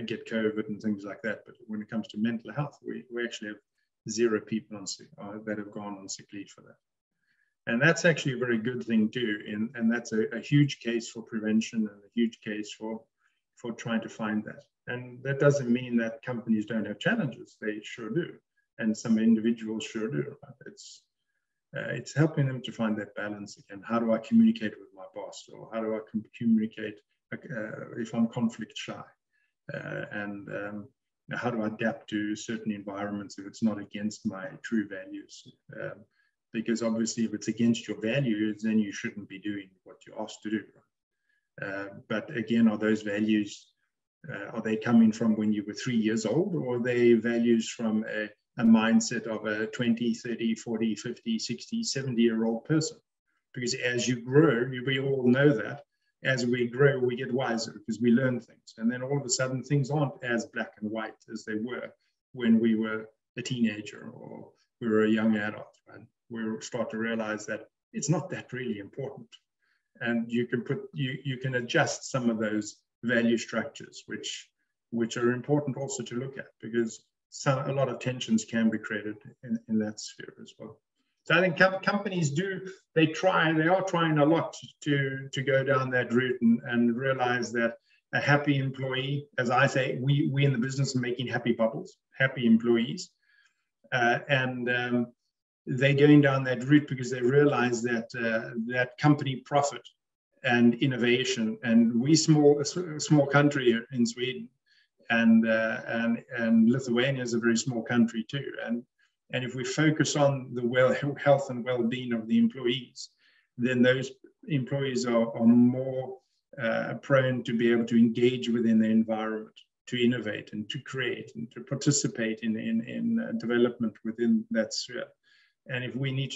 G: get COVID and things like that. But when it comes to mental health, we actually have 0 people on that have gone on sick leave for that. And that's actually a very good thing too. And that's a huge case for prevention and a huge case for trying to find that. And that doesn't mean that companies don't have challenges. They sure do. And some individuals sure do. It's helping them to find that balance again. How do I communicate with my boss? Or how do I communicate if I'm conflict shy? How do I adapt to certain environments if it's not against my true values? Because obviously if it's against your values, then you shouldn't be doing what you're asked to do. But again, are those values, are they coming from when you were 3 years old, or are they values from a mindset of a 20, 30, 40, 50, 60, 70-year-old person? Because as you grow, we all know that, as we grow, we get wiser because we learn things. And then all of a sudden, things aren't as black and white as they were when we were a teenager or we were a young adult. Right? We start to realize that it's not that really important. And you can adjust some of those value structures, which are important also to look at, because a lot of tensions can be created in that sphere as well. So I think companies they are trying a lot to go down that route and realize that a happy employee, as I say, we in the business are making happy bubbles, happy employees. They're going down that route because they realize that that company profit and innovation, and we a small country here in Sweden, and Lithuania is a very small country too. And if we focus on the health and well-being of the employees, then those employees are more prone to be able to engage within the environment, to innovate and to create and to participate in development within that sphere. And if we need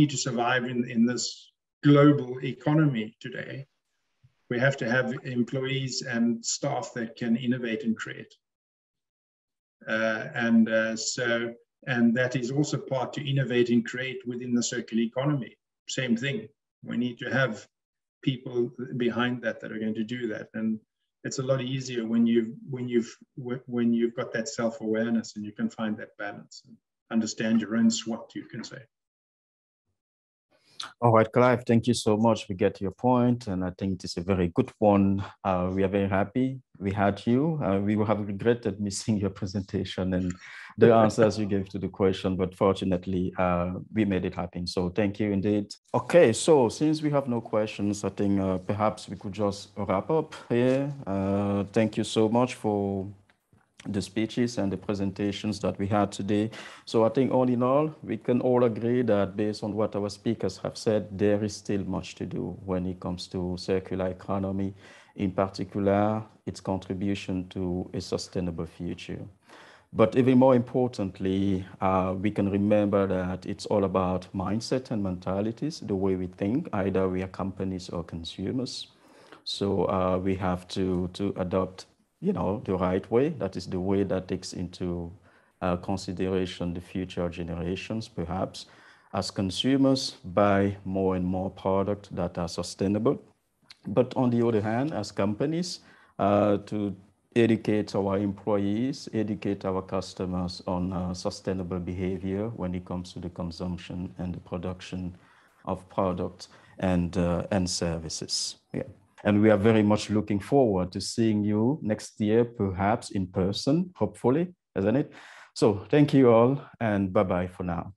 G: to survive in this global economy today, we have to have employees and staff that can innovate and create. And that is also part to innovate and create within the circular economy. Same thing. We need to have people behind that are going to do that. And it's a lot easier when you've got that self-awareness and you can find that balance and understand your own SWOT, you can say.
A: All right, Clive, thank you so much. We get your point, and I think it is a very good one. We are very happy we had you. We would have regretted missing your presentation and the answers you gave to the question, but fortunately, we made it happen. So thank you indeed. Okay, so since we have no questions, I think perhaps we could just wrap up here. Thank you so much for the speeches and the presentations that we had today. So I think all in all, we can all agree that based on what our speakers have said, there is still much to do when it comes to circular economy, in particular, its contribution to a sustainable future. But even more importantly, we can remember that it's all about mindset and mentalities, the way we think, either we are companies or consumers. So we have to adopt the right way. That is the way that takes into consideration the future generations, perhaps. As consumers, buy more and more products that are sustainable. But on the other hand, as companies, to educate our employees, educate our customers on sustainable behavior when it comes to the consumption and the production of products and services. Yeah. And we are very much looking forward to seeing you next year, perhaps in person, hopefully, isn't it? So thank you all, and bye-bye for now.